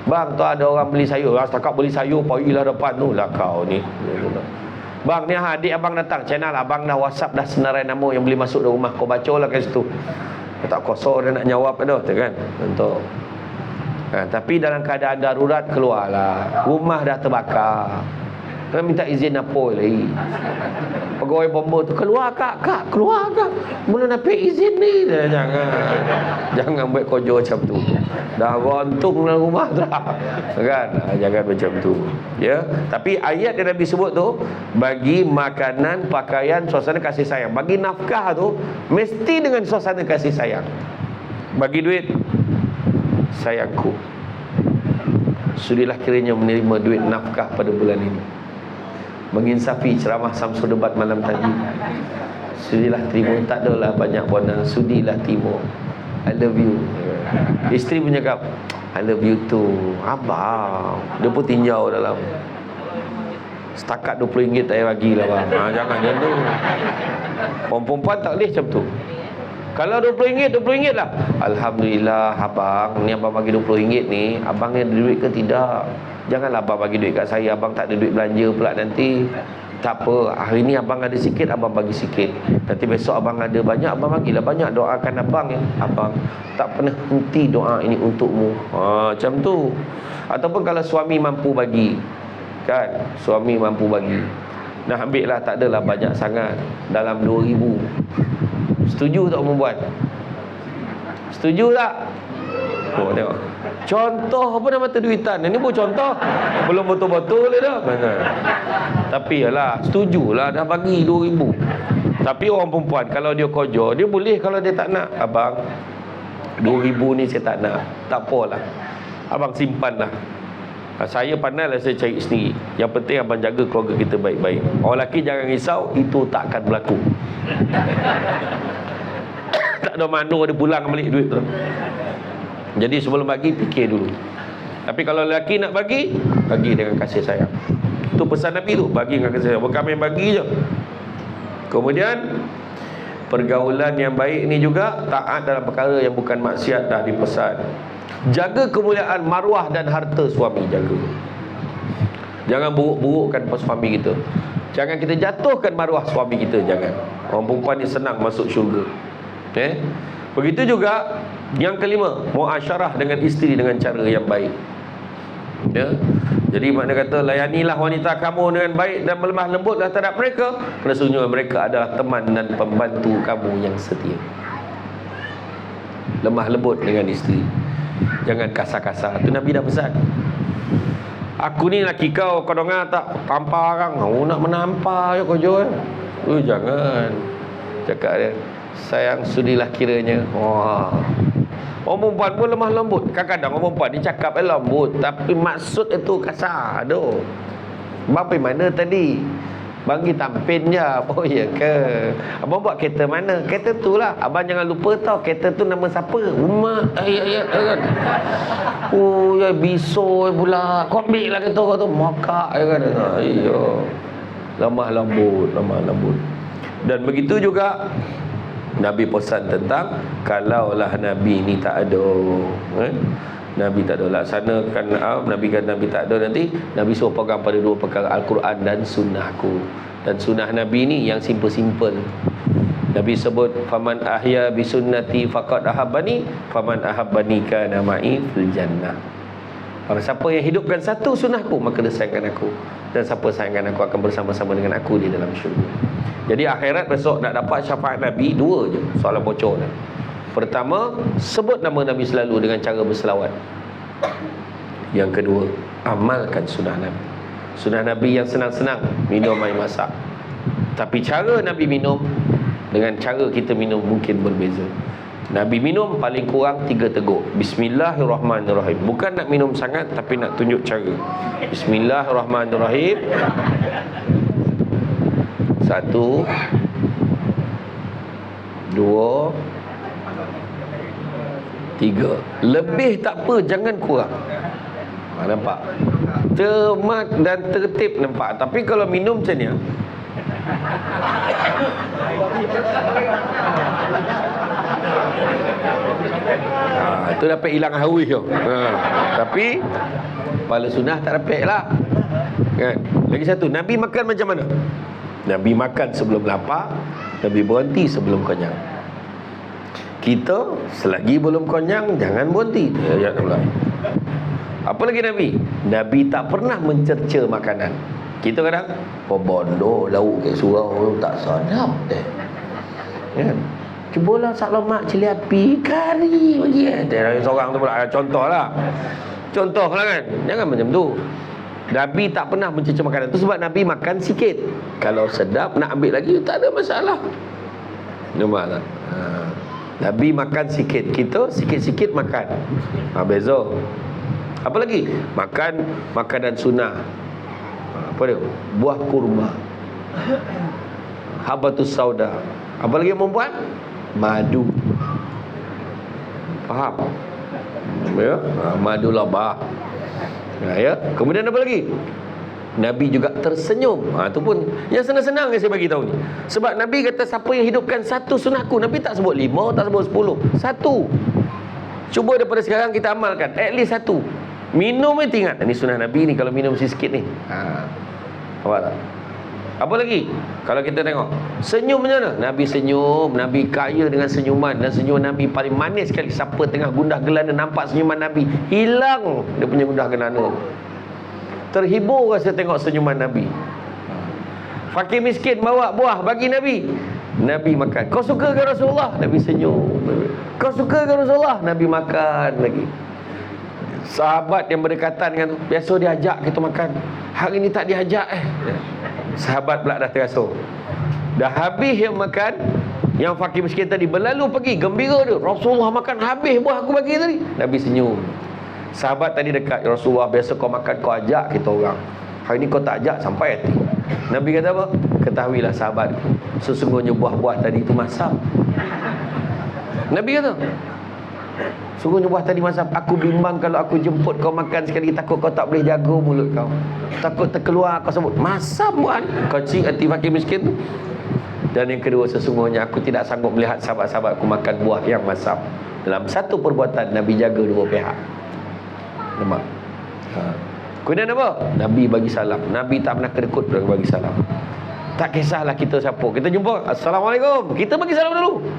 Bang, tu ada orang beli sayur. Setakat beli sayur, pergilah depan tu lah kau ni. Bang, ni adik abang datang. Channel abang dah WhatsApp dah senarai nama yang boleh masuk dalam rumah. Kau bacalah kat situ. Tak kosong dia nak jawab dah tu kan. Untuk tapi dalam keadaan darurat, keluarlah. Rumah dah terbakar. Kena minta izin apa lagi. Pegawai bomba tu, keluar kak, keluar kak. Mana nak pay izin ni? Jangan buat kojo macam tu. Dah rontung dalam rumah dah. Kan? Jangan macam tu. Ya. Tapi ayat yang Nabi sebut tu, bagi makanan, pakaian, suasana kasih sayang. Bagi nafkah tu, mesti dengan suasana kasih sayang. Bagi duit, sayangku, sudilah kiranya menerima duit nafkah pada bulan ini, menginsafi ceramah Samsul Debat malam tadi. Sudilah terima, tak adalah banyak warna, sudilah terima. I love you. Isteri pun cakap, I love you too. Abang, dia pun tinjau dalam. Setakat RM20 tak payah bagilah bang. Jangan macam tu. Orang perempuan tak boleh macam tu. Kalau RM20 lah. Alhamdulillah abang, ni abang bagi RM20 ni, abang ni ada duit ke tidak? Janganlah abang bagi duit kat saya, abang tak ada duit belanja pula nanti. Tak apa, hari ni abang ada sikit, abang bagi sikit. Nanti besok abang ada banyak, abang bagilah banyak. Doakan abang ya. Abang tak pernah henti doa ini untukmu. Macam tu. Ataupun kalau suami mampu bagi, kan, suami mampu bagi, nah ambil lah, tak adalah banyak sangat, dalam 2,000. Setuju tak perempuan? Setuju tak? Tengok. Contoh apa nama terduitan. Ini pun contoh, belum betul-betul dah. Tapi yalah, setujulah dah bagi 2,000. Tapi orang perempuan kalau dia kerja, dia boleh, kalau dia tak nak, abang 2,000 ni saya tak nak, tak apalah, abang simpanlah. Saya pandailah saya cari sendiri. Yang penting abang jaga keluarga kita baik-baik. Orang lelaki jangan risau, itu tak akan berlaku. Tak ada mana dia pulang balik duit tu. Jadi sebelum bagi, fikir dulu. Tapi kalau lelaki nak bagi, bagi dengan kasih sayang. Itu pesan Nabi tu, bagi dengan kasih sayang. Bukan main bagi je. Kemudian pergaulan yang baik ni juga, taat dalam perkara yang bukan maksiat dah dipesan. Jaga kemuliaan maruah dan harta suami, jaga. Jangan buruk-burukkan suami kita. Jangan kita jatuhkan maruah suami kita, jangan. Orang perempuan ni senang masuk syurga. Begitu juga yang kelima, muasyarah dengan isteri dengan cara yang baik. Jadi makna kata, layanilah wanita kamu dengan baik dan melemah lembutlah terhadap mereka, kerana sesungguhnya mereka adalah teman dan pembantu kamu yang setia. Lemah lembut dengan isteri, jangan kasar-kasar. Itu Nabi dah pesan. Aku ni laki kau dengar tak tampar orang, kau nak menampar je kau jual. Jangan. Cakap dia, sayang sudilah kiranya. Orang perempuan pun lemah lembut. Kadang-kadang orang perempuan ni cakap lembut, tapi maksud itu kasar. Aduh, bang pergi mana tadi? Bang pergi Tampin je. Oh ya ke? Abang buat kereta mana? Kereta tu lah. Abang jangan lupa tau, kereta tu nama siapa? Umar. Ya kan. Oh ya, biso pula. Kau ambil lah kereta kau tu. Makak ya kan. Ayo. Lemah lembut. Dan begitu juga Nabi pesan tentang, kalaulah Nabi ni tak ada, Nabi tak ada laksanakan, Nabi tak ada, nanti Nabi suruh pegang pada dua perkara, Al-Quran dan sunnahku. Dan sunnah Nabi ni yang simple-simple. Nabi sebut, faman ahya bisunnati faqad ahabbani, faman ahabbani kana ma'i fil jannah. Siapa yang hidupkan satu sunnahku, maka dia sayangkan aku, dan siapa sayangkan aku akan bersama-sama dengan aku di dalam syurga. Jadi akhirat besok nak dapat syafaat Nabi, dua je soalan bocor ni. Pertama, sebut nama Nabi selalu dengan cara berselawat. Yang kedua, amalkan sunnah Nabi. Sunnah Nabi yang senang-senang, minum air masak. Tapi cara Nabi minum dengan cara kita minum mungkin berbeza. Nabi minum paling kurang 3 teguk. Bismillahirrahmanirrahim. Bukan nak minum sangat, tapi nak tunjuk cara. Bismillahirrahmanirrahim. 1, 2, 3. Lebih tak apa, jangan kurang. Nampak? Termak dan tertib, nampak? Tapi kalau minum macam ni, itu dapat hilang haus tu. Tapi kepala sunnah tak dapat lah, kan? Lagi satu, Nabi makan macam mana? Nabi makan sebelum lapar, Nabi berhenti sebelum kenyang. Kita selagi belum kenyang jangan berhenti. Ya Allah. Apa lagi Nabi? Nabi tak pernah mencerca makanan. Kita kadang, bondo lauk kat surau tak sedap kan? Cubalah sak lemak cili api kari bagi seorang tu pula. Contohlah kan, jangan macam tu. Nabi tak pernah mencerca makanan. Itu sebab Nabi makan sikit. Kalau sedap nak ambil lagi, tak ada masalah. Nampak tak? Nabi makan sikit, kita sikit-sikit makan. Beza. Apa lagi? Makan makanan sunnah. Apa dia? Buah kurma, habatus sauda. Apa lagi yang membuat? Madu. Faham? Ya? Madu labah. Ya. Kemudian apa lagi? Nabi juga tersenyum. Itu pun yang senang-senang yang saya bagi tahu ni. Sebab Nabi kata siapa yang hidupkan satu sunahku. Nabi tak sebut 5, tak sebut 10. Satu. Cuba daripada sekarang kita amalkan. At least satu. Minum ni ingat. Ini sunah Nabi ni kalau minum sikit ni. Nampak tak? Apa lagi? Kalau kita tengok senyum macam mana? Nabi senyum. Nabi kaya dengan senyuman. Dan senyuman Nabi paling manis sekali. Siapa tengah gundah gelana nampak senyuman Nabi, hilang dia punya gundah gelana. Terhibur rasa tengok senyuman Nabi. Fakir miskin bawa buah bagi Nabi, Nabi makan. Kau suka ke Rasulullah? Nabi senyum. Kau suka ke Rasulullah? Nabi makan lagi. Sahabat yang berdekatan dengan biasa dia ajak kita makan, hari ni tak diajak sahabat pula dah terasa. Dah habis yang makan, yang fakir miskin tadi berlalu pergi, gembira dia, Rasulullah makan habis buah aku bagi tadi. Nabi senyum. Sahabat tadi dekat, ya Rasulullah, biasa kau makan kau ajak kita orang, hari ni kau tak ajak sampai hati. Nabi kata apa? Ketahuilah sahabat, sesungguhnya buah-buah tadi itu masam. Nabi kata, sesungguhnya buah tadi masam. Aku bimbang kalau aku jemput kau makan sekali, takut kau tak boleh jaga mulut kau, takut terkeluar kau sebut masam buah. Kau cik hati fakir miskin tu. Dan yang kedua, sesungguhnya aku tidak sanggup melihat sahabat-sahabatku makan buah yang masam. Dalam satu perbuatan Nabi jaga dua pihak. Nampak? Kemudian apa? Nabi bagi salam. Nabi tak pernah kedekut bagi salam. Tak kisahlah kita siapa, kita jumpa, Assalamualaikum, kita bagi salam dulu.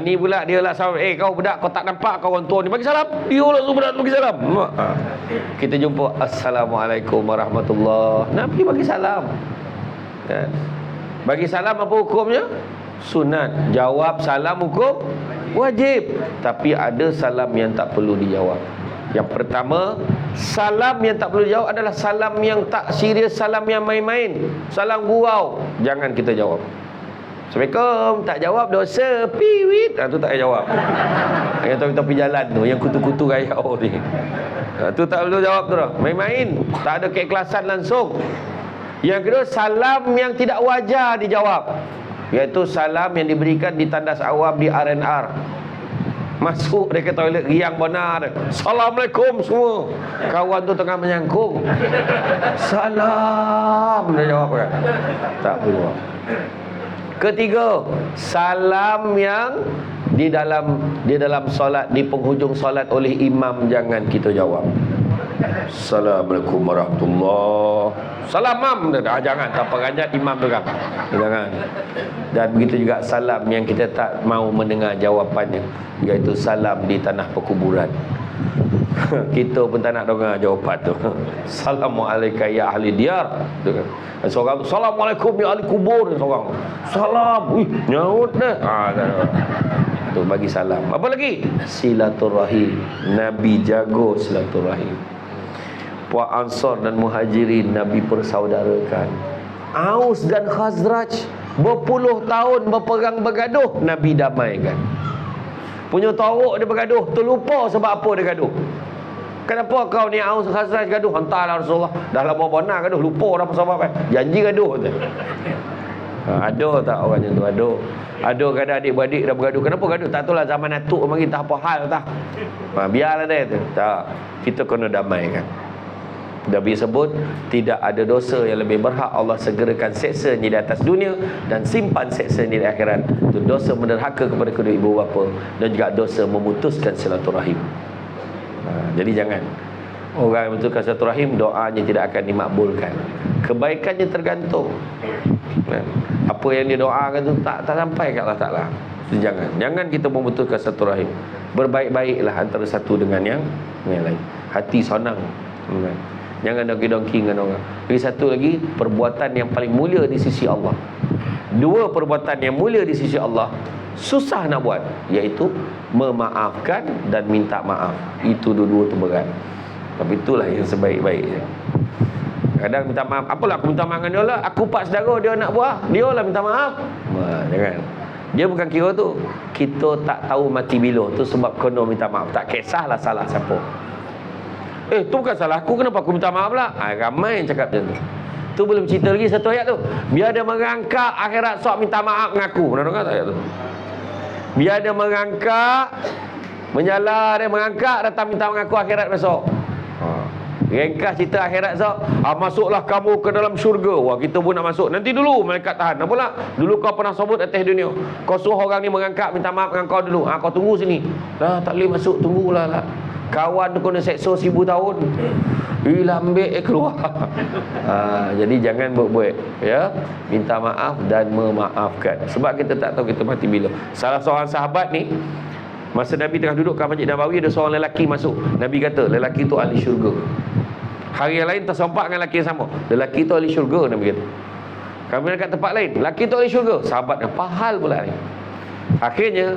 Ni pula dia lah salam, kau budak, kau tak nampak kau orang tua ni, bagi salam. Dia lah budak bagi salam. Kita jumpa, Assalamualaikum warahmatullahi. Nabi bagi salam. Kan? Bagi salam apa hukumnya? Sunat. Jawab salam hukum wajib. Tapi ada salam yang tak perlu dijawab. Yang pertama, salam yang tak perlu jawab adalah salam yang tak serius, salam yang main-main, salam gurau. Jangan kita jawab. Assalamualaikum, tak jawab dosa, piwit. Tu tak payah jawab. Yang topi-topi jalan tu, yang kutu-kutu gayau ni, tu tak perlu jawab tu dah. Main-main, tak ada keikhlasan langsung. Yang kedua, salam yang tidak wajar dijawab, iaitu salam yang diberikan di tandas awam di R&R. Masuk dia ke toilet, riang benar, Assalamualaikum semua. Kawan tu tengah menyangkung, salam, dia jawab kan? Tak perlu jawab. Ketiga, salam yang di dalam solat, di penghujung solat oleh imam, jangan kita jawab. Assalamualaikum warahmatullahi. Salam jangan, tak peranjat imam tu kan. Jangan. Dan begitu juga salam yang kita tak mau mendengar jawapannya, iaitu salam di tanah perkuburan. Kita pun tak nak dengar jawapan tu. Assalamualaikum ya ahli diyar. Seorang Assalamualaikum ya ahli kubur. Seorang salam, nyaut dah. Tu bagi salam. Apa lagi? Silaturahim. Nabi jago silaturahim. Puak Ansar dan Muhajirin Nabi persaudarakan. Aus dan Khazraj berpuluh tahun berperang bergaduh, Nabi damaikan. Punya tarik dia bergaduh, terlupa sebab apa dia gaduh. Kenapa kau ni Aus Khazraj gaduh? Hantarlah Rasulullah, dah lama benar gaduh, lupa dah pasal apa. Janji gaduh tu. Ada tak orang macam tu? Ada kadang adik-beradik dah bergaduh. Kenapa gaduh? Tak tahulah, zaman atuk mari tak apa hal tak. Biarlah dia tu. Tak, kita kena damaikan. Nabi sebut tidak ada dosa yang lebih berhak Allah segerakan seksanya di atas dunia dan simpan seksanya di akhirat. Itu dosa menderhaka kepada kedua ibu bapa dan juga dosa memutuskan silaturahim. Jadi jangan. Orang yang memutuskan silaturahim, doanya tidak akan dimakbulkan. Kebaikannya tergantung. Apa yang dia doakan itu tak sampai ke Allah Ta'ala. Jangan kita memutuskan silaturahim. Berbaik-baiklah antara satu dengan yang lain. Hati sonang. Jangan dongki-dongki dengan orang. Lagi satu lagi, perbuatan yang paling mulia di sisi Allah. Dua perbuatan yang mulia di sisi Allah susah nak buat, iaitu memaafkan dan minta maaf. Itu dua-dua tu berat. Tapi itulah yang sebaik-baiknya. Kadang minta maaf, apalah aku minta maaf dengan dia lah, aku pak saudara dia nak buah, dia lah minta maaf. Jangan. Dia bukan kira tu kita tak tahu mati bila, tu sebab kena minta maaf. Tak kisahlah salah siapa. Tu bukan salah aku, kenapa aku minta maaf pula? Ramai yang cakap macam tu. Tu belum cerita lagi satu ayat tu. Biar dia merangkak akhirat sok minta maaf mengaku. Pernah dengar tak ayat tu? Biar dia merangkak, menjala dia merangkak, datang minta mengaku akhirat besok. Ringkas cerita akhirat sok. Masuklah kamu ke dalam syurga. Wah, kita pun nak masuk. Nanti dulu malaikat tahan. Apa pula? Dulu kau pernah sobut atas dunia. Kau suruh orang ni merangkak minta maaf dengan kau dulu. Kau tunggu sini. Tak boleh masuk, tunggulah lah. Kawan tu kena seksa 1000 tahun. Ambil keluar. Jadi jangan buat-buat, ya. Minta maaf dan memaafkan. Sebab kita tak tahu kita mati bila. Salah seorang sahabat ni, masa Nabi tengah duduk kat Masjid Nabawi, ada seorang lelaki masuk. Nabi kata, lelaki tu ahli syurga. Hari yang lain tersempak dengan lelaki yang sama. Lelaki tu ahli syurga, Nabi kata. Kami dekat tempat lain, lelaki tu ahli syurga. Sahabat dah pahal pula ni. Akhirnya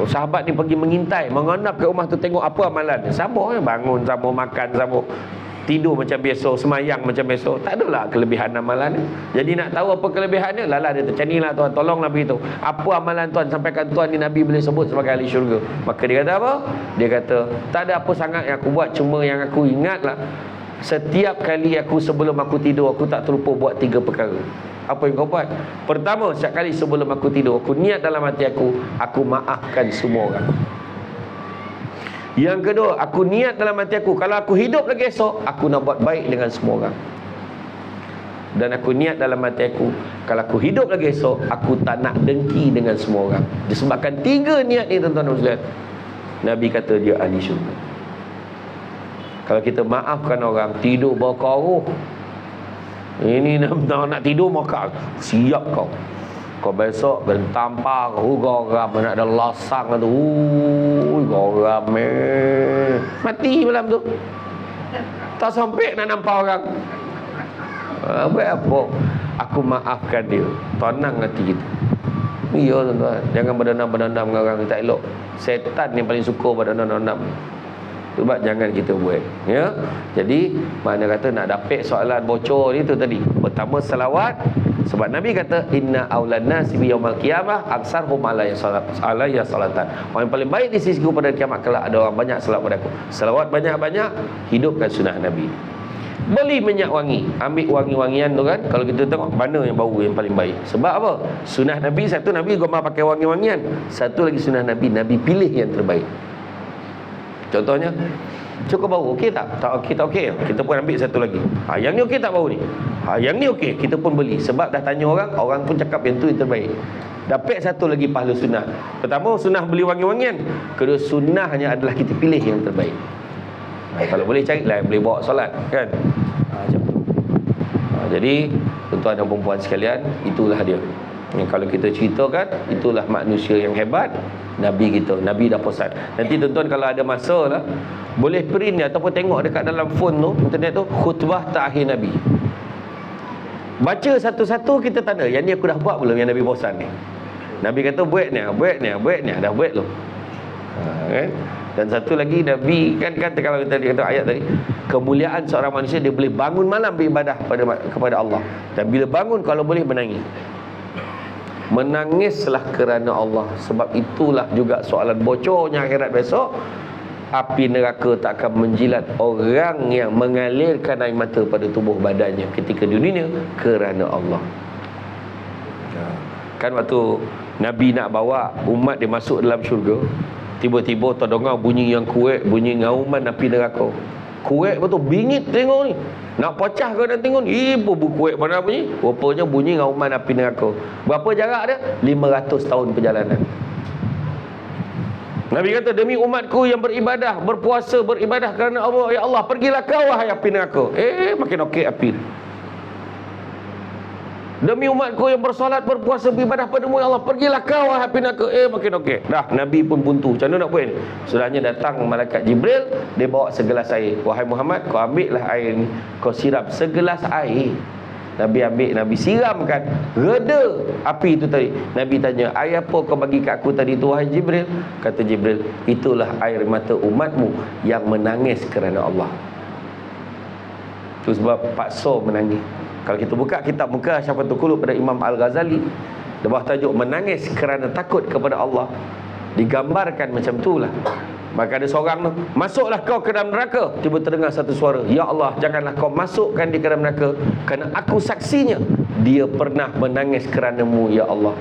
sahabat ni pergi mengintai, mengendap ke rumah tu, tengok apa amalan dia. Sama, bangun sama, makan sama, tidur macam biasa, semayang macam biasa. Tak adalah kelebihan amalan dia. Jadi nak tahu apa kelebihan dia, lala dia macam inilah tuan, tolonglah beritahu. Apa amalan tuan, sampaikan tuan ni Nabi boleh sebut sebagai ahli syurga. Maka dia kata apa? Dia kata, tak ada apa sangat yang aku buat, cuma yang aku ingatlah, setiap kali aku sebelum aku tidur, aku tak terlupa buat 3 perkara. Apa yang kau buat? Pertama, setiap kali sebelum aku tidur, aku niat dalam hati aku maafkan semua orang. Yang kedua, aku niat dalam hati aku, kalau aku hidup lagi esok, aku nak buat baik dengan semua orang. Dan aku niat dalam hati aku, kalau aku hidup lagi esok, aku tak nak dengki dengan semua orang. Disebabkan 3 niat ni, tuan-tuan dan sekalian, Nabi kata dia ahli syurga. Kalau kita maafkan orang, tidur berkauruh, ini nak tidur maka siap kau. Kau besok tampar garam, nak ada lasang tu. Garam mati malam tu. Tak sampai nak nampak orang. Apa? Aku maafkan dia. Tenang hati kita. Ya tuan-tuan, jangan berdendam-berdendam dengan orang, tak elok. Setan yang paling suka berdendam-dendam. Sebab jangan kita buat, ya. Jadi mana kata nak dapat soalan bocor itu tadi. Pertama selawat, sebab Nabi kata inna aulan nasi bi yaumil qiyamah aksarhum alayya salatan. Orang yang paling baik di sisiku pada kiamat kelak ada orang banyak salat pada aku. Selawat banyak-banyak, hidupkan sunnah Nabi. Beli minyak wangi, ambil wangi-wangian tu kan. Kalau kita tengok mana yang bau yang paling baik. Sebab apa? Sunnah Nabi, satu Nabi gemar pakai wangi-wangian, satu lagi sunnah Nabi, Nabi pilih yang terbaik. Contohnya, cukup bau, okey tak? Tak okey, tak okey. Kita pun ambil satu lagi. Yang ni okey tak bau ni? Yang ni okey, kita pun beli. Sebab dah tanya orang, orang pun cakap yang tu yang terbaik. Dapat satu lagi pahala sunnah. Pertama, sunnah beli wangi-wangian. Kedua, sunnahnya adalah kita pilih yang terbaik. Kalau boleh cari lah, boleh bawa solat, kan? Macam tu. Jadi, tuan-tuan dan perempuan sekalian, itulah dia. Kalau kita ceritakan, itulah manusia yang hebat, Nabi kita. Nabi dah pesan. Nanti tuan-tuan kalau ada masa lah, boleh print ni ataupun tengok dekat dalam phone tu, internet tu, khutbah terakhir Nabi. Baca satu-satu, kita tanda, yang ni aku dah buat belum, yang Nabi pesan ni? Nabi kata buat ni, dah buat belum? Kan? Dan satu lagi Nabi kan kalau kita kata ayat tadi, kemuliaan seorang manusia, dia boleh bangun malam beribadah kepada Allah. Dan bila bangun, kalau boleh menangis. Menangislah kerana Allah. Sebab itulah juga soalan bocornya akhirat besok. Api neraka tak akan menjilat orang yang mengalirkan air mata pada tubuh badannya ketika di dunia kerana Allah. Kan waktu Nabi nak bawa umat dia masuk dalam syurga, tiba-tiba terdengar bunyi yang kuat, bunyi ngauman api neraka. Kuat betul, bingit tengok ni. Nak pecah ke nak tengok ni? Ibu kuat mana bunyi? Rupanya bunyi ngauman api neraka. Berapa jarak dia? 500 tahun perjalanan. Nabi kata, demi umatku yang beribadah, berpuasa, beribadah kerana Allah, ya Allah, pergilah kau wahai api neraka. Makin okey api. Demi umatku yang bersolat, berpuasa, beribadah padamu, ya Allah, pergilah kau wahai api neraka. Makin okey. Dah, Nabi pun buntu. Macam mana nak buat ni? Sudahnya datang malaikat Jibril, dia bawa segelas air. Wahai Muhammad, kau ambillah air ni, kau siram segelas air. Nabi ambil, Nabi siramkan, reda api itu tadi. Nabi tanya, air apa kau bagi kat aku tadi tu wahai Jibril? Kata Jibril, itulah air mata umatmu yang menangis kerana Allah. Itu sebab paksa menangis. Kalau kita buka kitab Muka Syafatul Qulub pada Imam Al-Ghazali, Di bawah tajuk menangis kerana takut kepada Allah, digambarkan macam itulah. Maka ada seorang tu, masuklah kau ke dalam neraka. Tiba terdengar satu suara, ya Allah, janganlah kau masukkan dia ke dalam neraka, kerana aku saksinya dia pernah menangis kerana-Mu ya Allah.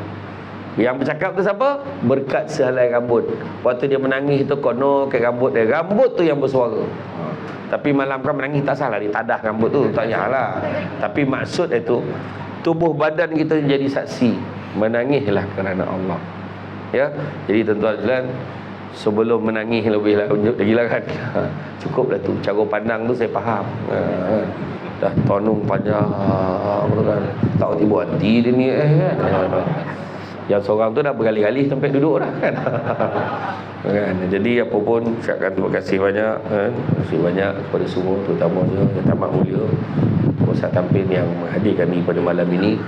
Yang bercakap tu siapa? Berkat sehelai rambut. Waktu dia menangis tu, kono ke rambut dia, rambut tu yang bersuara. Tapi malam kan menangis tak salah, dia tadah rambut tu, tak payahlah. Tapi maksud itu, tubuh badan kita jadi saksi, menangislah kerana Allah. Ya, jadi tuan-tuan sekalian, sebelum menangis lebih lagi lah kan. Cukuplah tu, cara pandang tu saya faham. Dah tonung panjang kan. Tak tiba hati dia ni Yang seorang tu dah berkali-kali sampai duduk dah kan. Kan? Jadi apa pun saya akan terima kasih banyak kan? Terima kasih banyak kepada semua, terutamanya Yang Amat Mulia Ustaz Tampin yang menghadir kami pada malam ini.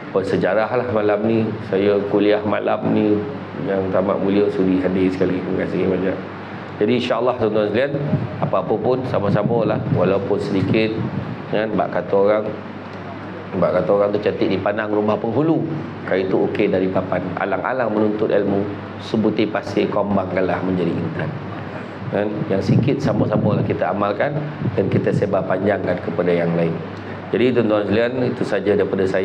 Bersejarah lah malam ni. Saya kuliah malam ni, Yang Amat Mulia sudi hadir sekali. Terima kasih banyak. Jadi insya-Allah tuan-tuan sekalian, apa-apa pun sama-sama lah, walaupun sedikit kan, bak kata orang tu cantik dipandang rumah penghulu, kali itu okey dari papan. Alang-alang menuntut ilmu, sebutir pasir kombangkanlah menjadi intan. Kan? Yang sikit sama-sama lah kita amalkan dan kita sebar panjangkan kepada yang lain. Jadi tuan-tuan sekalian, itu saja daripada saya.